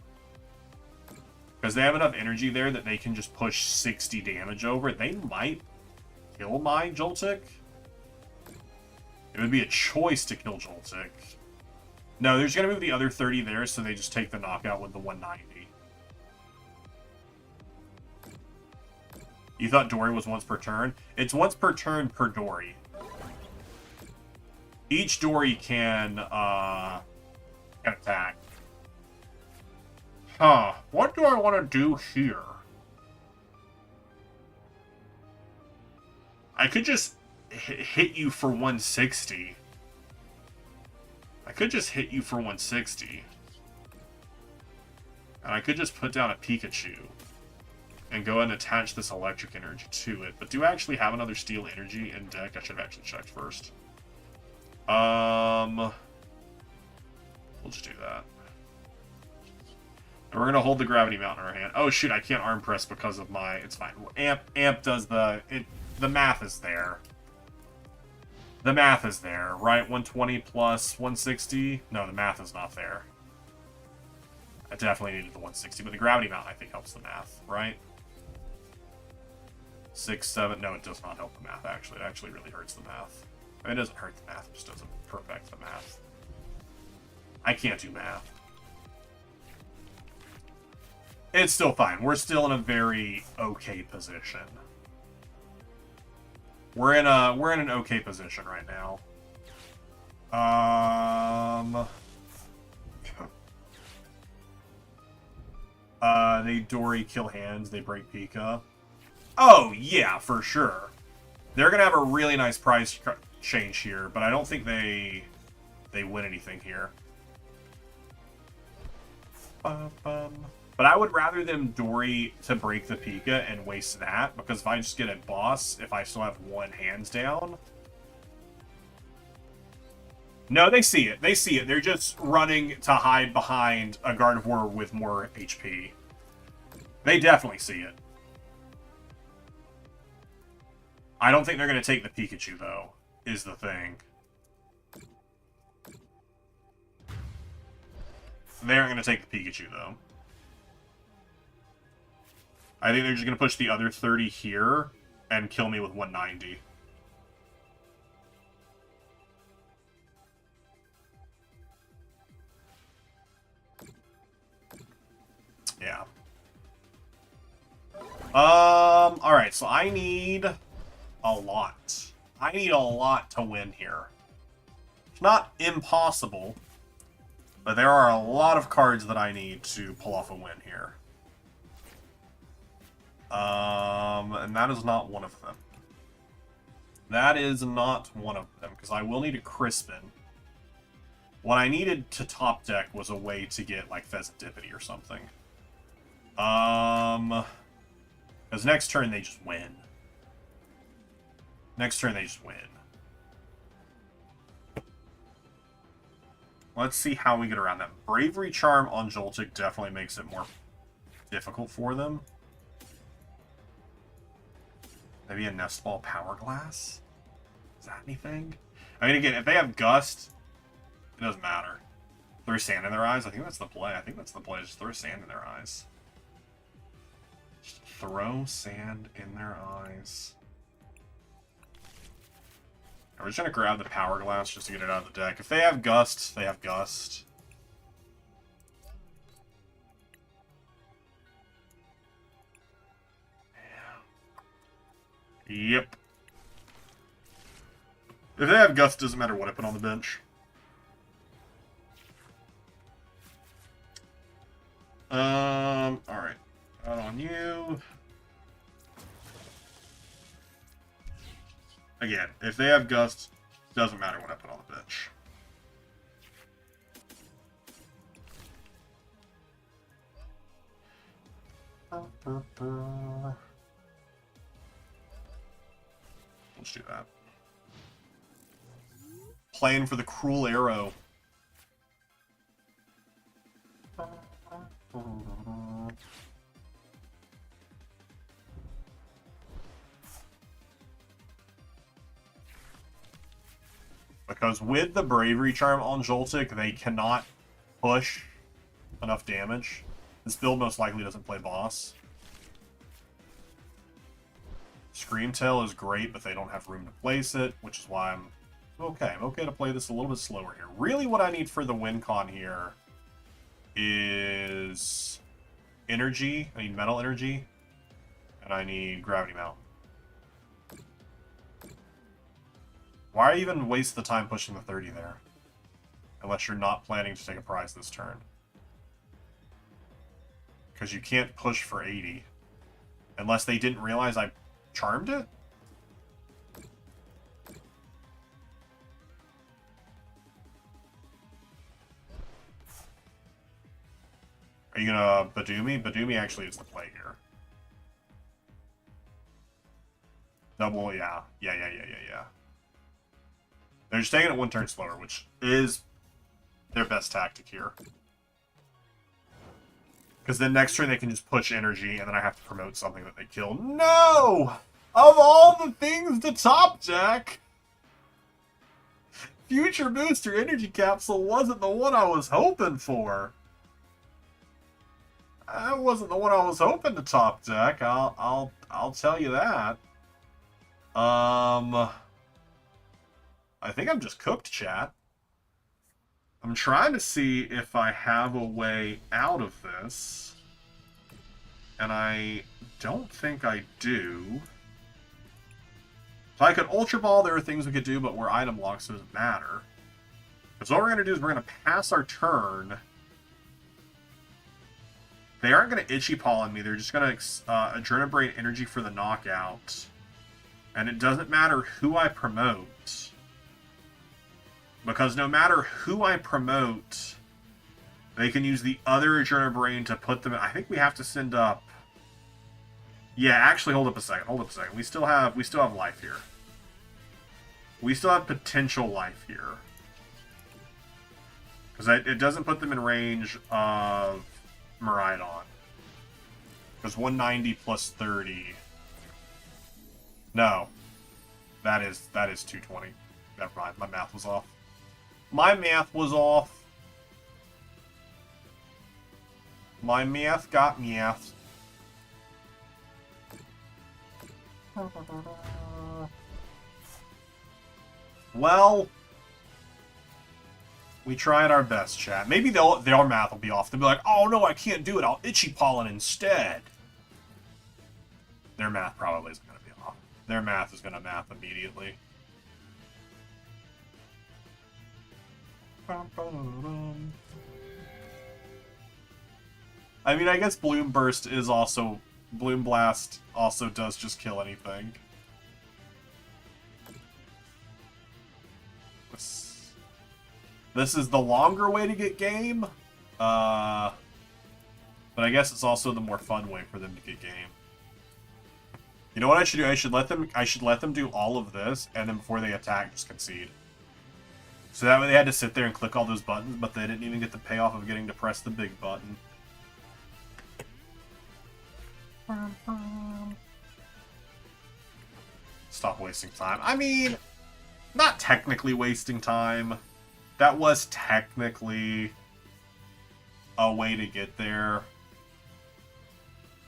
because they have enough energy there that they can just push 60 damage over. They might kill my Joltik. It would be a choice to kill Joltik. No, they're just gonna move the other 30 there, so they just take the knockout with the 190. You thought Dory was once per turn? It's once per turn per Dory. Each Dory can attack. Huh. What do I want to do here? I could just hit you for 160. I could just hit you for 160. And I could just put down a Pikachu. And go ahead and attach this electric energy to it. But do I actually have another steel energy in deck? I should have actually checked first. We'll just do that. And we're gonna hold the gravity mount in our hand. Oh shoot, I can't arm press because of my... It's fine. Amp does the... The math is there. The math is there, right? 120 plus 160? No, the math is not there. I definitely needed the 160, but the gravity mount, I think, helps the math, right? 6, 7... No, it does not help the math, actually. It actually really hurts the math. I mean, it doesn't hurt the math, it just doesn't perfect the math. I can't do math. It's still fine. We're still in a very okay position. We're in an okay position right now. They Dory kill hands, they break Pika. Oh, yeah, for sure. They're gonna have a really nice price change here, but I don't think they win anything here. But I would rather them Dory to break the Pika and waste that, because if I just get a boss, if I still have one hands down... No, they see it. They see it. They're just running to hide behind a Gardevoir with more HP. They definitely see it. I don't think they're going to take the Pikachu, though, is the thing. They aren't going to take the Pikachu, though. I think they're just going to push the other 30 here and kill me with 190. Yeah. Alright, so I need a lot. I need a lot to win here. It's not impossible, but there are a lot of cards that I need to pull off a win here. And that is not one of them. That is not one of them, because I will need a Crispin. What I needed to top deck was a way to get, like, Pheasantipity or something. Because next turn they just win. Next turn they just win. Let's see how we get around that. Bravery Charm on Joltik definitely makes it more difficult for them. Maybe a Nest Ball Power Glass? Is that anything? I mean, again, if they have Gust, it doesn't matter. Throw sand in their eyes? I think that's the play. I think that's the play. Just throw sand in their eyes. Just throw sand in their eyes. We're just going to grab the Power Glass just to get it out of the deck. If they have Gust, they have Gust. Yep. If they have Gust, doesn't matter what I put on the bench. Alright. Out on you. Again, if they have Gust, doesn't matter what I put on the bench. Let's do that. Playing for the Cruel Arrow. Because with the Bravery Charm on Joltik, they cannot push enough damage. This build most likely doesn't play boss. Screamtail is great, but they don't have room to place it, which is why I'm okay. I'm okay to play this a little bit slower here. Really what I need for the win con here is energy. I need metal energy, and I need gravity mountain. Why even waste the time pushing the 30 there? Unless you're not planning to take a prize this turn. Because you can't push for 80. Unless they didn't realize I charmed it? Are you gonna Badoomy? Badoomy actually is the play here. Double, yeah. Yeah. They're just taking it one turn slower, which is their best tactic here. Because then next turn they can just push energy, and then I have to promote something that they kill. No! Of all the things to top deck, Future Booster Energy Capsule wasn't the one I was hoping for. That wasn't the one I was hoping to top deck. I'll tell you that. I think I'm just cooked, chat. I'm trying to see if I have a way out of this. And I don't think I do. So I could Ultra Ball, there are things we could do, but we're item locked, so it doesn't matter. Because what we're going to do is we're going to pass our turn. They aren't going to Itchy Paw on me, they're just going to Adrenabrain Energy for the knockout. And it doesn't matter who I promote. Because no matter who I promote, they can use the other Adrenabrain to put them in. I think we have to send up. Yeah, actually, hold up a second. We still have life here. We still have potential life here. Because it doesn't put them in range of Miraidon. Because 190 plus 30. No. That is 220. Never mind, my math was off. My math was off. My math got math. Well, we tried our best, chat. Maybe their math will be off. They'll be like, oh no, I can't do it. I'll Itchy Pollen instead. Their math probably isn't going to be off. Their math is going to math immediately. I mean, I guess Bloom Burst is also... Bloom Blast also does just kill anything. This is the longer way to get game. But I guess it's also the more fun way for them to get game. You know what I should do? I should let them do all of this, and then before they attack, just concede. So that way they had to sit there and click all those buttons, but they didn't even get the payoff of getting to press the big button. Stop wasting time. I mean, not technically wasting time. That was technically a way to get there.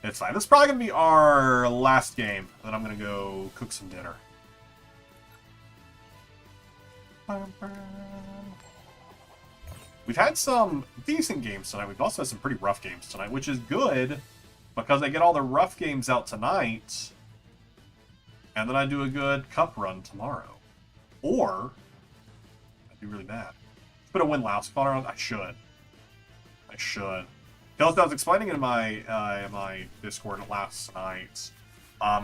It's fine. This is probably going to be our last game. Then I'm going to go cook some dinner. We've had some decent games tonight. We've also had some pretty rough games tonight, which is good because I get all the rough games out tonight, and then I do a good cup run tomorrow. Or I'd be really bad. Put a win-loss spawner on. I should. I was explaining in my Discord last night.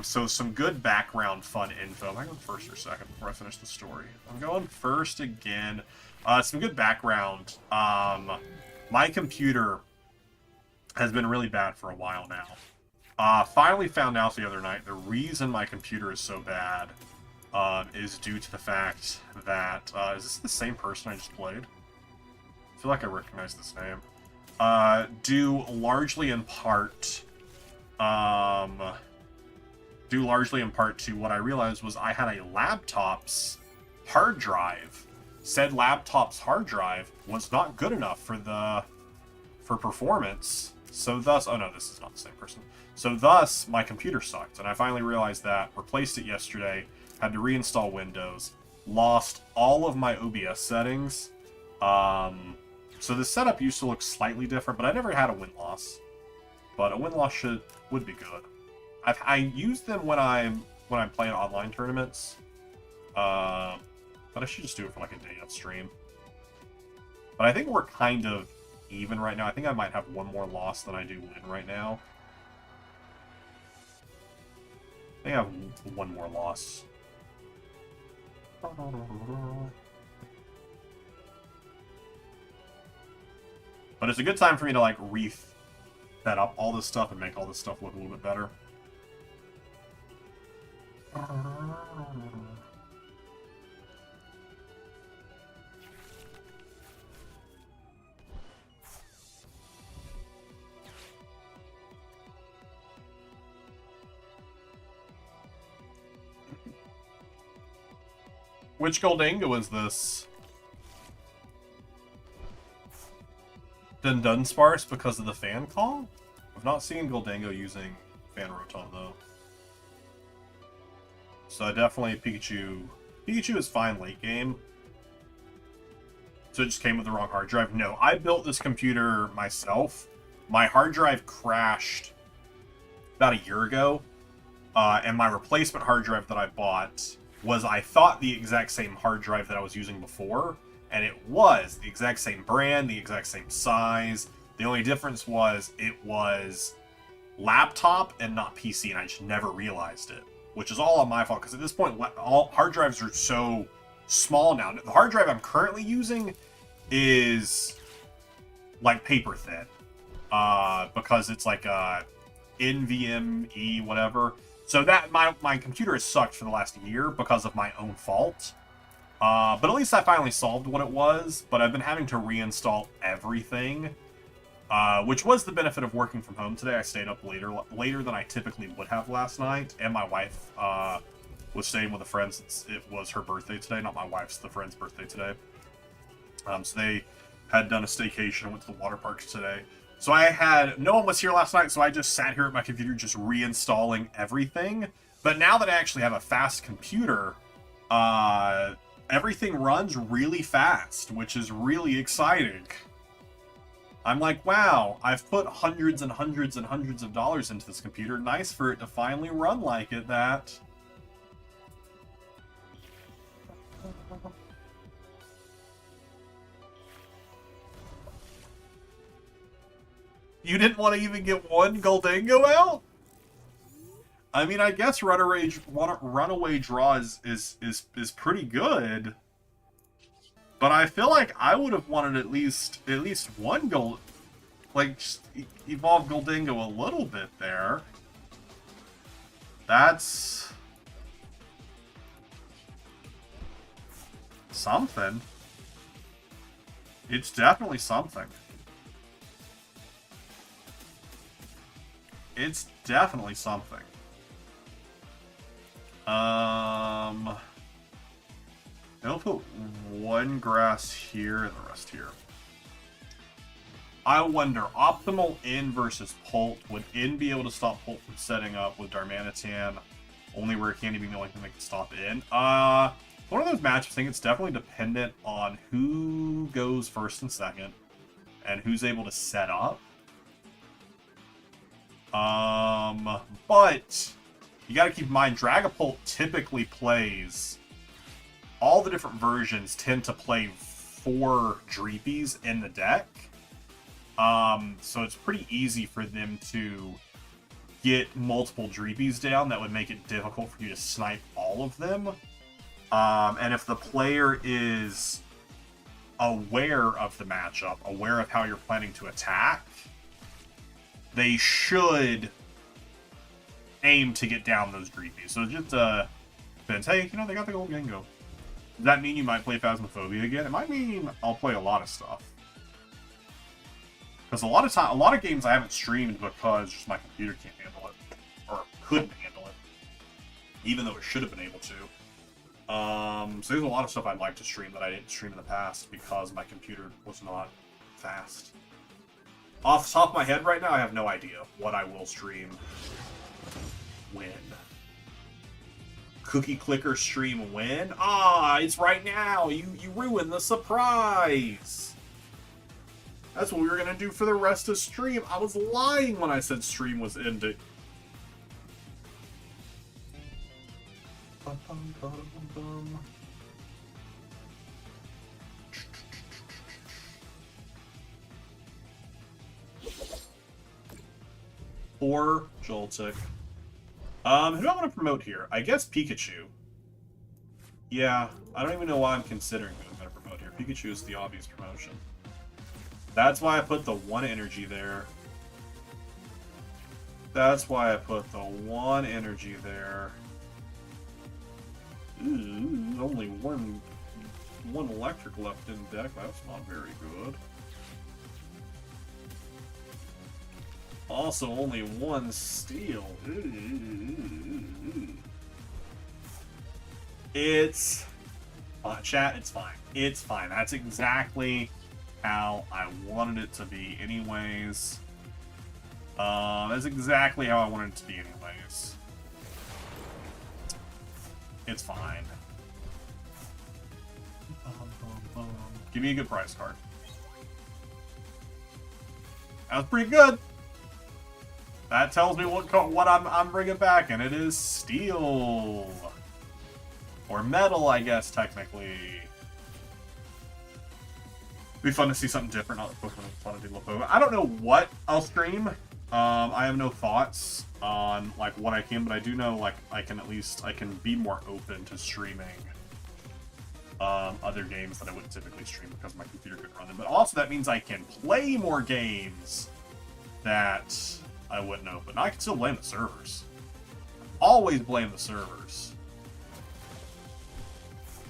So some good background fun info. Am I going first or second before I finish the story? I'm going first again. Some good background. My computer has been really bad for a while now. Finally found out the other night the reason my computer is so bad is due to the fact that... is this the same person I just played? I feel like I recognize this name. Due largely in part to what I realized was I had a laptop's hard drive said laptop's hard drive was not good enough for performance. So thus, oh no, this is not the same person. So thus, my computer sucked, and I finally realized that. Replaced it yesterday. Had to reinstall Windows. Lost all of my OBS settings. So the setup used to look slightly different, but I never had a win-loss. But a win-loss would be good. I use them when I'm playing online tournaments. But I should just do it for like a day of stream. But I think we're kind of even right now. I think I might have one more loss than I do win right now. I think I have one more loss. But it's a good time for me to like set up all this stuff and make all this stuff look a little bit better. Which Goldango is this? Dunsparce because of the fan call? I've not seen Goldango using Fan Rotom though. So definitely Pikachu. Pikachu is fine late game. So it just came with the wrong hard drive. No, I built this computer myself. My hard drive crashed about a year ago. And my replacement hard drive that I bought was, I thought, the exact same hard drive that I was using before. And it was the exact same brand, the exact same size. The only difference was it was laptop and not PC, and I just never realized it. Which is all on my fault, because at this point, all hard drives are so small now. The hard drive I'm currently using is like paper thin. Because it's like a NVMe whatever. So that my computer has sucked for the last year because of my own fault. But at least I finally solved what it was. But I've been having to reinstall everything. Which was the benefit of working from home today. I stayed up later than I typically would have last night. And my wife was staying with a friend since it was her birthday today. Not my wife's, the friend's birthday today. So they had done a staycation, went to the water parks today. So no one was here last night, so I just sat here at my computer just reinstalling everything. But now that I actually have a fast computer, everything runs really fast, which is really exciting. I'm like, wow, I've put hundreds and hundreds and hundreds of dollars into this computer. Nice for it to finally run like that. You didn't want to even get one Goldango out? I mean, I guess runaway draw is pretty good. But I feel like I would have wanted at least one gold, like just evolve Goldango a little bit there. That's something. It's definitely something. It's definitely something. I'll put one grass here and the rest here. I wonder, optimal in versus Pult. Would in be able to stop Pult from setting up with Darmanitan? Only where Candy being the only thing that can stop in. One of those matchups, I think it's definitely dependent on who goes first and second, and who's able to set up. But you got to keep in mind, Dragapult typically plays. All the different versions tend to play 4 Dreepies in the deck. So it's pretty easy for them to get multiple Dreepies down. That would make it difficult for you to snipe all of them. And if the player is aware of the matchup, aware of how you're planning to attack, they should aim to get down those Dreepies. So it just depends. Hey, they got the Goldango. Does that mean you might play Phasmophobia again? It might mean I'll play a lot of stuff. Because a lot of games I haven't streamed because just my computer can't handle it. Or couldn't handle it. Even though it should have been able to. So there's a lot of stuff I'd like to stream that I didn't stream in the past because my computer was not fast. Off the top of my head right now, I have no idea what I will stream when. Cookie Clicker stream when? Ah, it's right now! You ruined the surprise! That's what we were gonna do for the rest of stream. I was lying when I said stream was ending. Bum, bum, bum, bum. Or Joltik. Who do I want to promote here? I guess Pikachu. Yeah, I don't even know why I'm considering who I'm going to promote here. Pikachu is the obvious promotion. That's why I put the 1 energy there. That's why I put the 1 energy there. Ooh, only one electric left in deck. That's not very good. Also, only 1 steel. Ooh. It's... chat, it's fine. It's fine. That's exactly how I wanted it to be anyways. That's exactly how I wanted it to be anyways. It's fine. Give me a good prize card. That was pretty good. That tells me what I'm bringing back, and it is steel. Or metal, I guess, technically. It'd be fun to see something different. I don't know what I'll stream. I have no thoughts on like what I can, but I do know like I can be more open to streaming other games that I wouldn't typically stream because my computer couldn't run them. But also that means I can play more games that I wouldn't open. I can still blame the servers. Always blame the servers.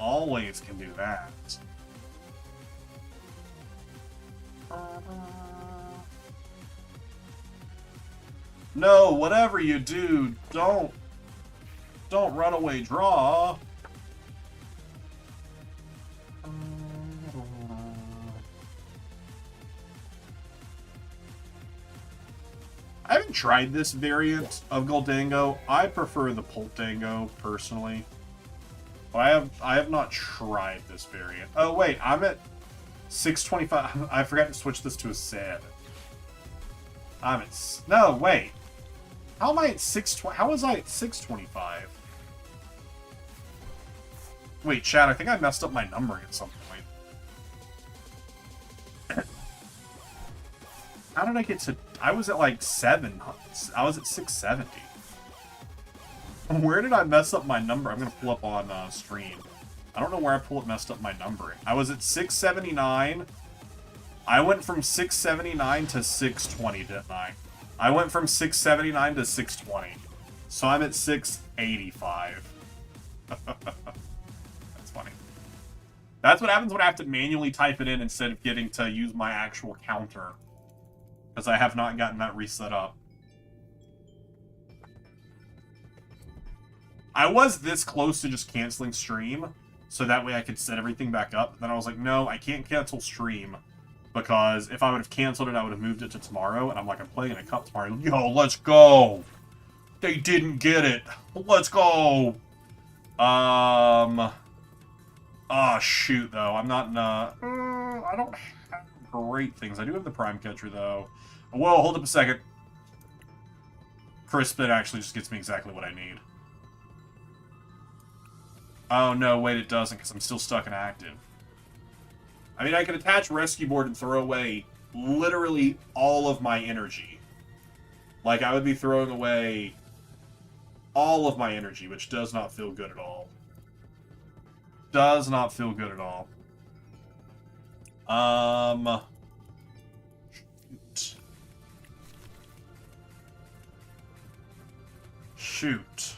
Always can do that. No, whatever you do, don't run away draw. I haven't tried this variant of Goldango. I prefer the Pultango personally. But I have not tried this variant. Oh wait, I'm at 625. I forgot to switch this to a SAD. I'm at no wait. How am I at 620? How was I at 625? Wait, Chad, I think I messed up my numbering at some point. How did I get to... I was at like 7. I was at 670. Where did I mess up my number? I'm going to pull up on stream. I don't know where I messed up my numbering. I was at 679. I went from 679 to 620, didn't I? I went from 679 to 620. So I'm at 685. That's funny. That's what happens when I have to manually type it in instead of getting to use my actual counter. Because I have not gotten that reset up. I was this close to just canceling stream, so that way I could set everything back up. But then I was like, no, I can't cancel stream. Because if I would have canceled it, I would have moved it to tomorrow. And I'm like, I'm playing in a cup tomorrow. Yo, let's go! They didn't get it. Let's go! Oh, shoot, though. I'm not in I don't have great things. I do have the Prime Catcher, though. Whoa, hold up a second. Crispin actually just gets me exactly what I need. Oh, no, wait, it doesn't, because I'm still stuck in active. I mean, I can attach Rescue Board and throw away literally all of my energy. Like, I would be throwing away all of my energy, which does not feel good at all. Does not feel good at all. Shoot.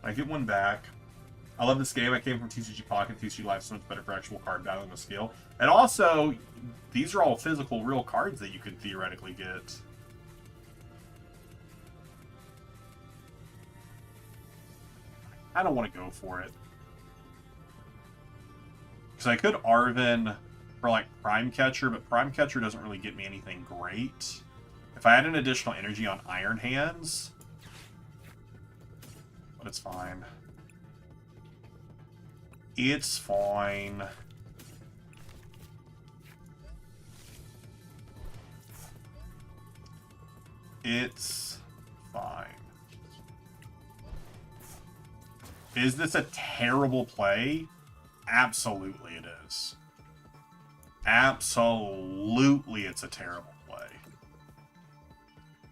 I get one back. I love this game. I came from TCG Pocket. TCG Live so much better for actual card battling with skill. And also, these are all physical, real cards that you could theoretically get. I don't want to go for it. Because I could Arven for, like, Prime Catcher, but Prime Catcher doesn't really get me anything great. If I had an additional energy on Iron Hands... But it's fine. It's fine. It's fine. Is this a terrible play? Absolutely it is. Absolutely it's a terrible play.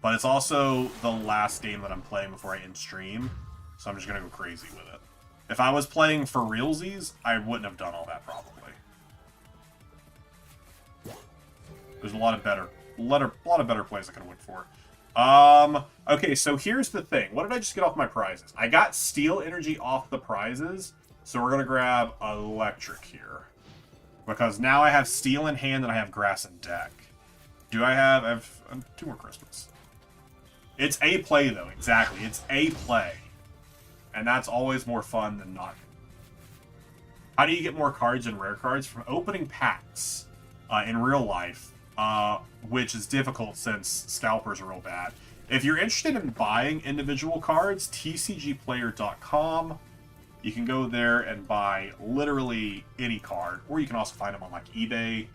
But it's also the last game that I'm playing before I end stream, so I'm just going to go crazy with it. If I was playing for realsies, I wouldn't have done all that probably. There's a lot of better plays I could have went for. Okay, so here's the thing. What did I just get off my prizes? I got steel energy off the prizes, so we're going to grab electric here. Because now I have steel in hand and I have grass in deck. I have 2 more Christmas. It's a play, though. Exactly. It's a play. And that's always more fun than not. How do you get more cards and rare cards? From opening packs in real life. Which is difficult since scalpers are real bad. If you're interested in buying individual cards, tcgplayer.com. You can go there and buy literally any card, or you can also find them on like eBay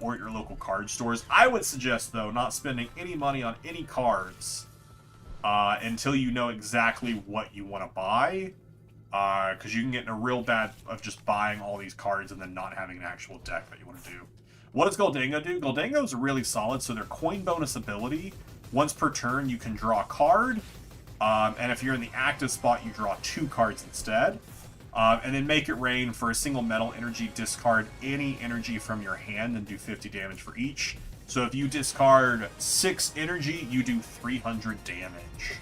or at your local card stores. I would suggest, though, not spending any money on any cards until you know exactly what you want to buy, because you can get in a real bad of just buying all these cards and then not having an actual deck that you want to do. What does Goldango do? Goldango is really solid, so their coin bonus ability, once per turn, you can draw a card, and if you're in the active spot, you draw 2 cards instead. And then Make It Rain for a single metal energy, discard any energy from your hand and do 50 damage for each. So if you discard 6 energy, you do 300 damage.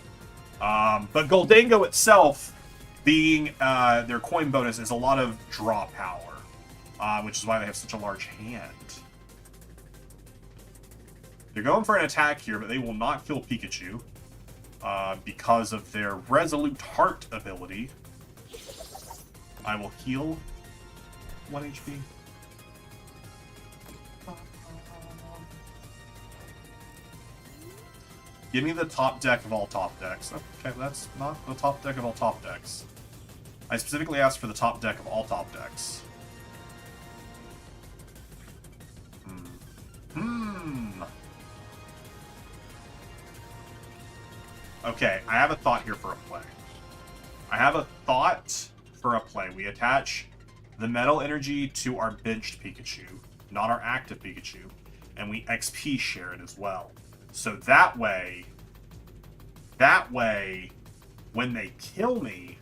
But Goldango itself, being their coin bonus, is a lot of draw power, which is why they have such a large hand. They're going for an attack here, but they will not kill Pikachu because of their Resolute Heart ability. I will heal 1 HP. Give me the top deck of all top decks. Okay, that's not the top deck of all top decks. I specifically asked for the top deck of all top decks. Okay, I have a thought here for a play. We attach the metal energy to our benched Pikachu, not our active Pikachu, and we XP share it as well. So that way, when they kill me,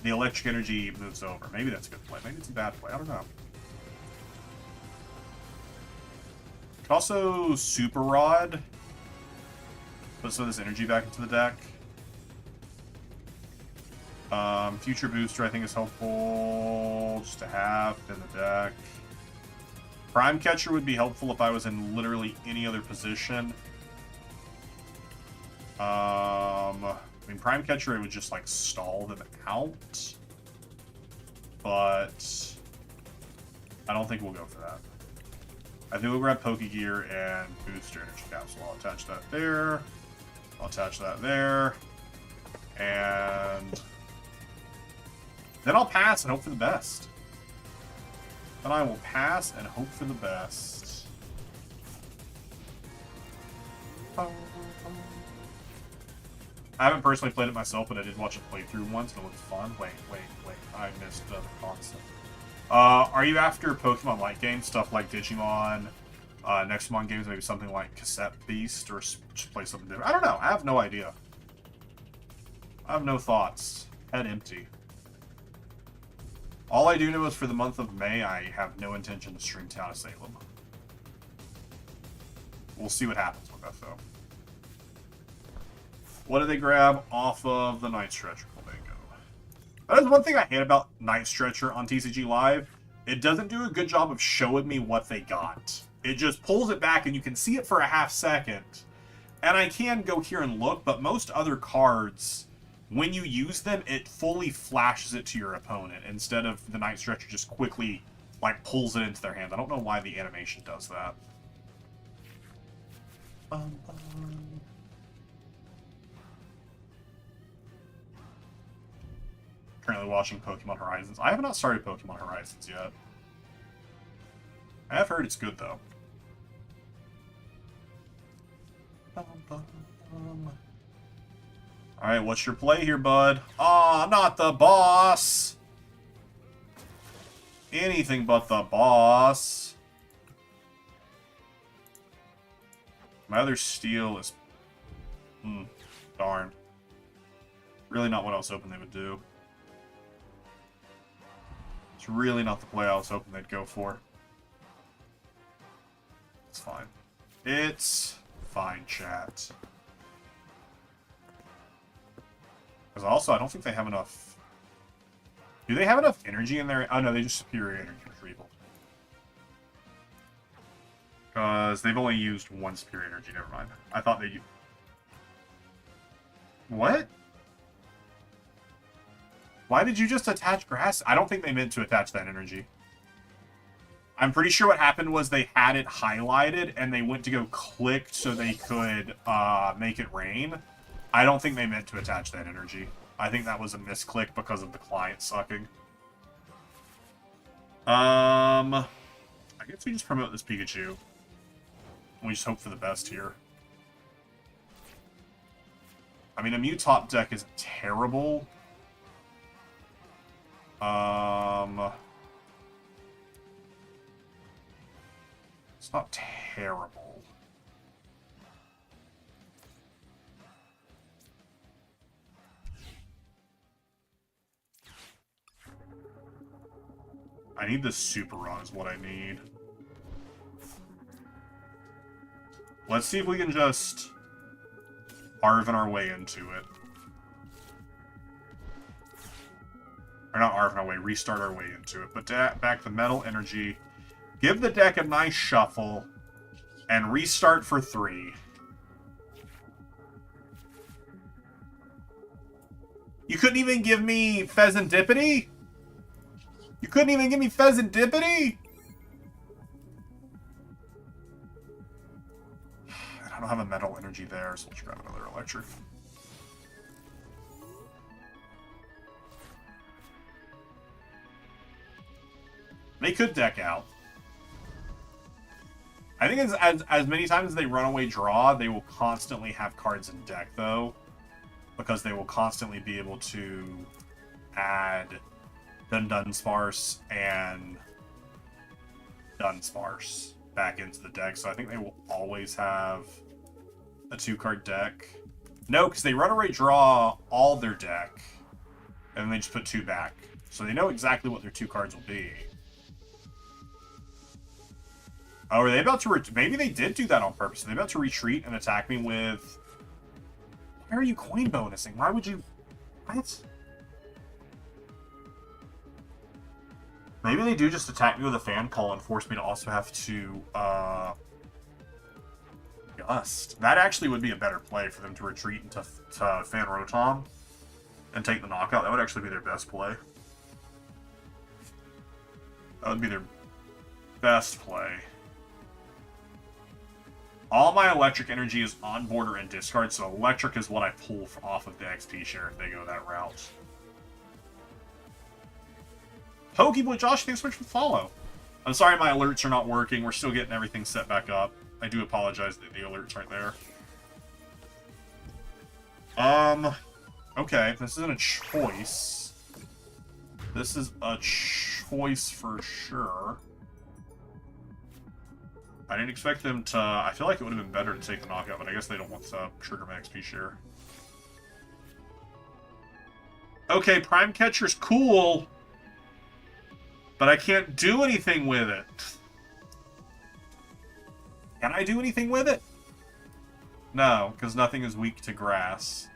the electric energy moves over. Maybe that's a good play. Maybe it's a bad play. I don't know. Could also Super Rod. Put some of this energy back into the deck. Future Booster, I think, is helpful just to have in the deck. Prime Catcher would be helpful if I was in literally any other position. I mean, Prime Catcher, it would just, like, stall them out. But I don't think we'll go for that. I think we'll grab Pokegear and Booster Energy Capsule. I'll attach that there. I'll attach that there. And then I'll pass and hope for the best. Then I will pass and hope for the best. I haven't personally played it myself, but I did watch a playthrough once and it looked fun. Wait. I missed the concept. Are you after Pokemon Light games, stuff like Digimon, Nextmon games, maybe something like Cassette Beast, or just play something different? I don't know. I have no idea. I have no thoughts. Head empty. All I do know is for the month of May, I have no intention to stream Town of Salem. We'll see what happens with that, though. What did they grab off of the Night Stretcher? That is one thing I hate about Night Stretcher on TCG Live. It doesn't do a good job of showing me what they got. It just pulls it back and you can see it for a half second. And I can go here and look, but most other cards when you use them, it fully flashes it to your opponent instead of the Night Stretcher just quickly, like, pulls it into their hand. I don't know why the animation does that. Currently watching Pokemon Horizons. I have not started Pokemon Horizons yet. I have heard it's good, though. Alright, what's your play here, bud? Aw, not the boss! Anything but the boss. My other steel is... darn. Really not what I was hoping they would do. It's really not the play I was hoping they'd go for. It's fine. It's fine, chat. Because also, I don't think they have enough... Do they have enough energy in there? Oh, no, they just superior energy retrieval. Because they've only used one superior energy. Never mind. I thought they... What? Why did you just attach grass? I don't think they meant to attach that energy. I'm pretty sure what happened was they had it highlighted and they went to go click so they could make it rain. I don't think they meant to attach that energy. I think that was a misclick because of the client sucking. I guess we just promote this Pikachu. We just hope for the best here. I mean, a Mew top deck is terrible. It's not terrible. I need the Super Run is what I need. Let's see if we can just Arven our way into it. Or not Arven our way, restart our way into it. But back the Metal Energy. Give the deck a nice shuffle. And restart for 3. You couldn't even give me Pheasantipity? You couldn't even give me Pheasantipity? I don't have a Metal Energy there, so let's grab another Electric. They could deck out. I think as many times as they run away draw, they will constantly have cards in deck, though. Because they will constantly be able to add Dunsparce and Dunsparce back into the deck. So I think they will always have a 2-card deck. No, because they run away draw all their deck. And then they just put 2 back. So they know exactly what their 2 cards will be. Oh, are they about to... Maybe they did do that on purpose. Are they about to retreat and attack me with... Why are you coin bonusing? Why would you... What? Maybe they do just attack me with a fan call and force me to also have to, Gust. That actually would be a better play for them to retreat into Fan Rotom and take the knockout. That would actually be their best play. That would be their best play. All my electric energy is on border and discard, so electric is what I pull off of the XP share if they go that route. Pokeboy Josh, thanks so much for the follow. I'm sorry my alerts are not working. We're still getting everything set back up. I do apologize that the alerts aren't there. Okay, this isn't a choice. This is a choice for sure. I didn't expect them to... I feel like it would have been better to take the knockout, but I guess they don't want to trigger my XP share. Okay, Prime Catcher's cool, but I can't do anything with it. Can I do anything with it? No, because nothing is weak to grass.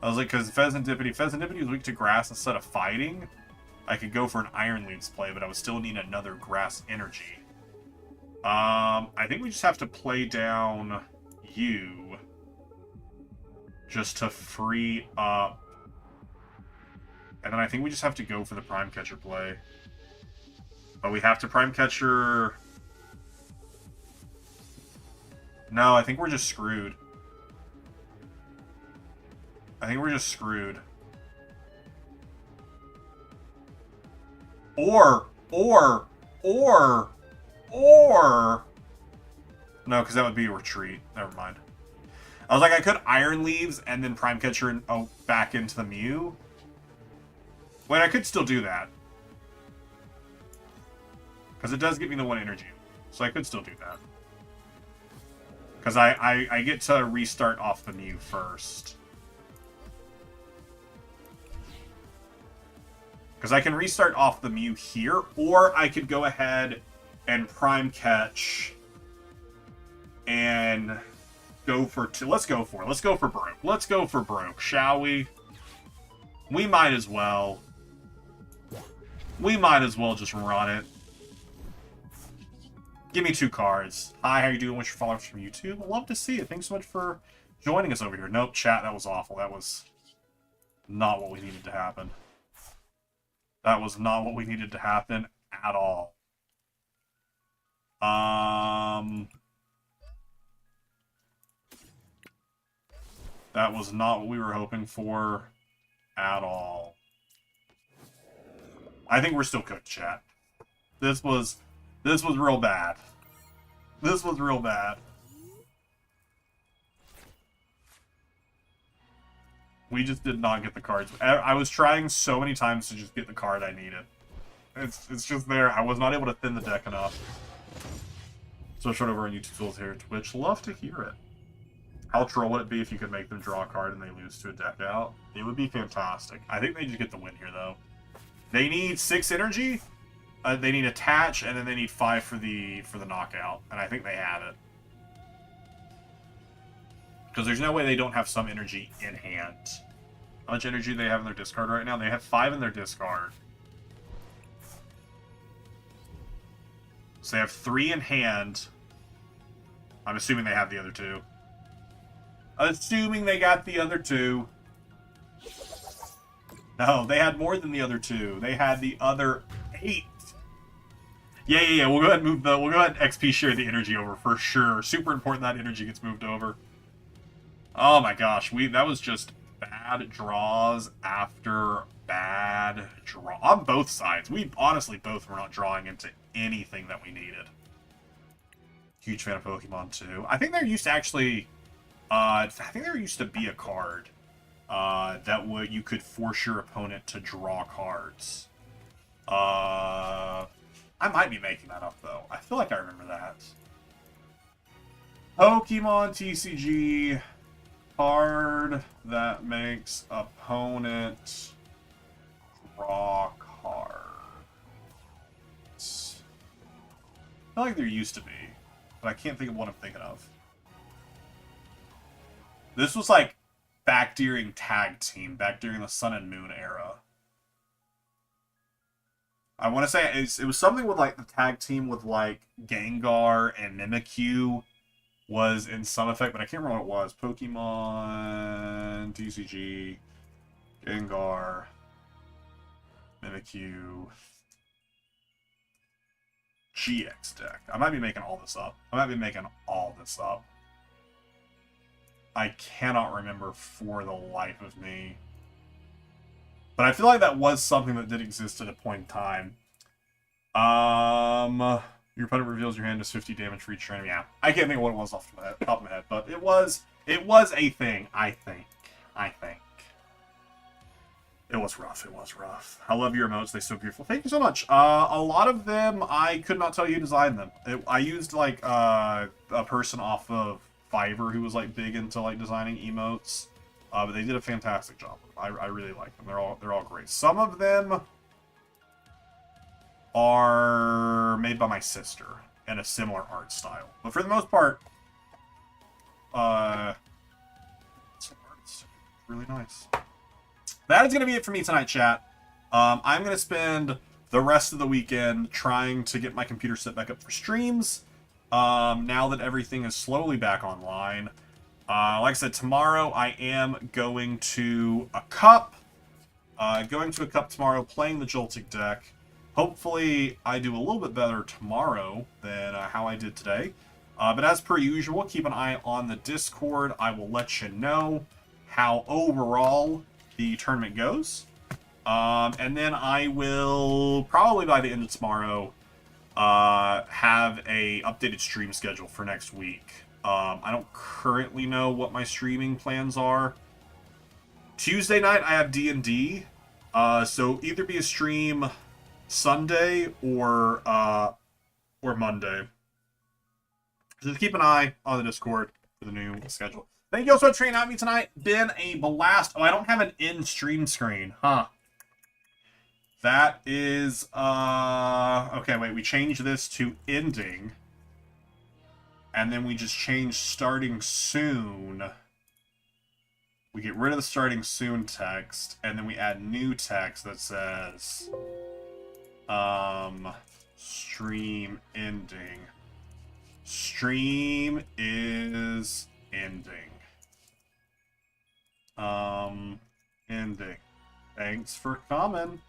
I was like, because Pheasantipity is weak to grass instead of fighting. I could go for an Iron Leaves play, but I would still need another grass energy. I think we just have to play down you just to free up And then I think we just have to go for the Prime Catcher play. But we have to Prime Catcher... No, I think we're just screwed. I think we're just screwed. Or... No, because that would be a retreat. Never mind. I was like, I could Iron Leaves and then Prime Catcher and back into the Mew. Wait, I could still do that. Because it does give me the 1 energy. So I could still do that. Because I get to restart off the Mew first. Because I can restart off the Mew here, or I could go ahead and Prime Catch and go for two. Let's go for it. Let's go for broke. Let's go for broke, shall we? We might as well. We might as well just run it. Give me 2 cards. Hi, how you doing? What's your followers from YouTube? I'd love to see it. Thanks so much for joining us over here. Nope, chat, that was awful. That was not what we needed to happen. That was not what we needed to happen at all. That was not what we were hoping for at all. I think we're still cooked, chat. This was real bad. This was real bad. We just did not get the cards. I was trying so many times to just get the card I needed. It's just there. I was not able to thin the deck enough. So short over on YouTube tools here, Twitch. Love to hear it. How troll would it be if you could make them draw a card and they lose to a deck out? It would be fantastic. I think they just get the win here, though. They need 6 energy. They need attach, and then they need 5 for the knockout. And I think they have it. Because there's no way they don't have some energy in hand. How much energy do they have in their discard right now? They have 5 in their discard. So they have 3 in hand. I'm assuming they have the other 2. Assuming they got the other 2. No, they had more than the other 2. They had the other 8. Yeah. We'll go ahead and move the. We'll go ahead and XP share the energy over for sure. Super important that energy gets moved over. Oh my gosh, that was just bad draws after bad draw on both sides. We honestly both were not drawing into anything that we needed. Huge fan of Pokemon too. I think there used to actually, I think there used to be a card that you could force your opponent to draw cards. I might be making that up though. I feel like I remember that. Pokemon TCG. Card that makes opponent draw cards. I feel like there used to be, but I can't think of what I'm thinking of. This was like back during Tag Team, back during the Sun and Moon era. I want to say it was something with like the Tag Team with like Gengar and Mimikyu. Was in some effect, but I can't remember what it was. Pokemon, TCG, Gengar, Mimikyu, GX deck. I might be making all this up. I cannot remember for the life of me. But I feel like that was something that did exist at a point in time. Your opponent reveals your hand does 50 damage for each turn. Yeah, I can't think of what it was off the top of my head, but it was a thing. I think it was rough. I love your emotes; they're so beautiful. Thank you so much. A lot of them I could not tell you who designed them. I used like a person off of Fiverr who was like big into like designing emotes, but they did a fantastic job. I really like them. They're all great. Some of them are made by my sister in a similar art style. But for the most part, it's really nice. That is going to be it for me tonight, chat. I'm going to spend the rest of the weekend trying to get my computer set back up for streams. Now that everything is slowly back online. Like I said, tomorrow I am going to a cup. Going to a cup tomorrow, playing the Joltik deck. Hopefully, I do a little bit better tomorrow than how I did today. But as per usual, keep an eye on the Discord. I will let you know how overall the tournament goes. And then I will, probably by the end of tomorrow, have a updated stream schedule for next week. I don't currently know what my streaming plans are. Tuesday night, I have D&D. So either be a stream Sunday or Monday. Just keep an eye on the Discord for the new schedule. Thank you all so much for hanging out with me tonight. Been a blast. Oh, I don't have an end stream screen. Huh. That is, okay, wait, we changed this to ending. And then we just changed starting soon. We get rid of the starting soon text, and then we add new text that says, stream ending. Stream is ending. Ending. Thanks for coming.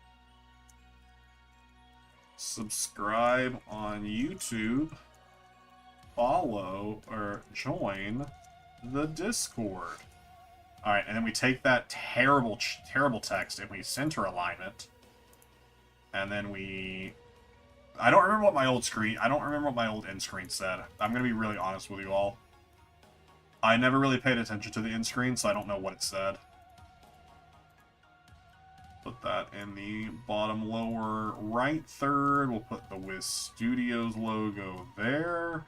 Subscribe on YouTube. Follow or join the Discord. Alright, and then we take that terrible text and we center align it. And then we... I don't remember what my old end screen said. I'm going to be really honest with you all. I never really paid attention to the end screen, so I don't know what it said. Put that in the bottom lower right third. We'll put the Wiz Studios logo there.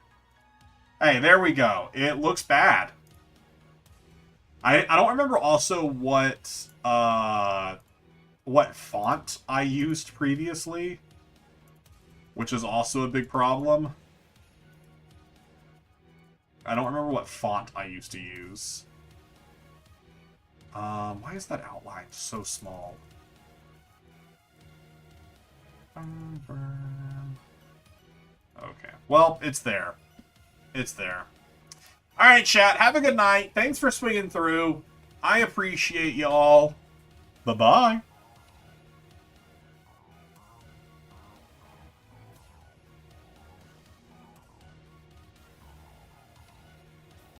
Hey, there we go. It looks bad. I don't remember also what font I used previously, which is also a big problem. I don't remember what font I used to use. Why is that outline so small? Okay. Well, it's there. It's there. Alright, chat. Have a good night. Thanks for swinging through. I appreciate y'all. Bye-bye.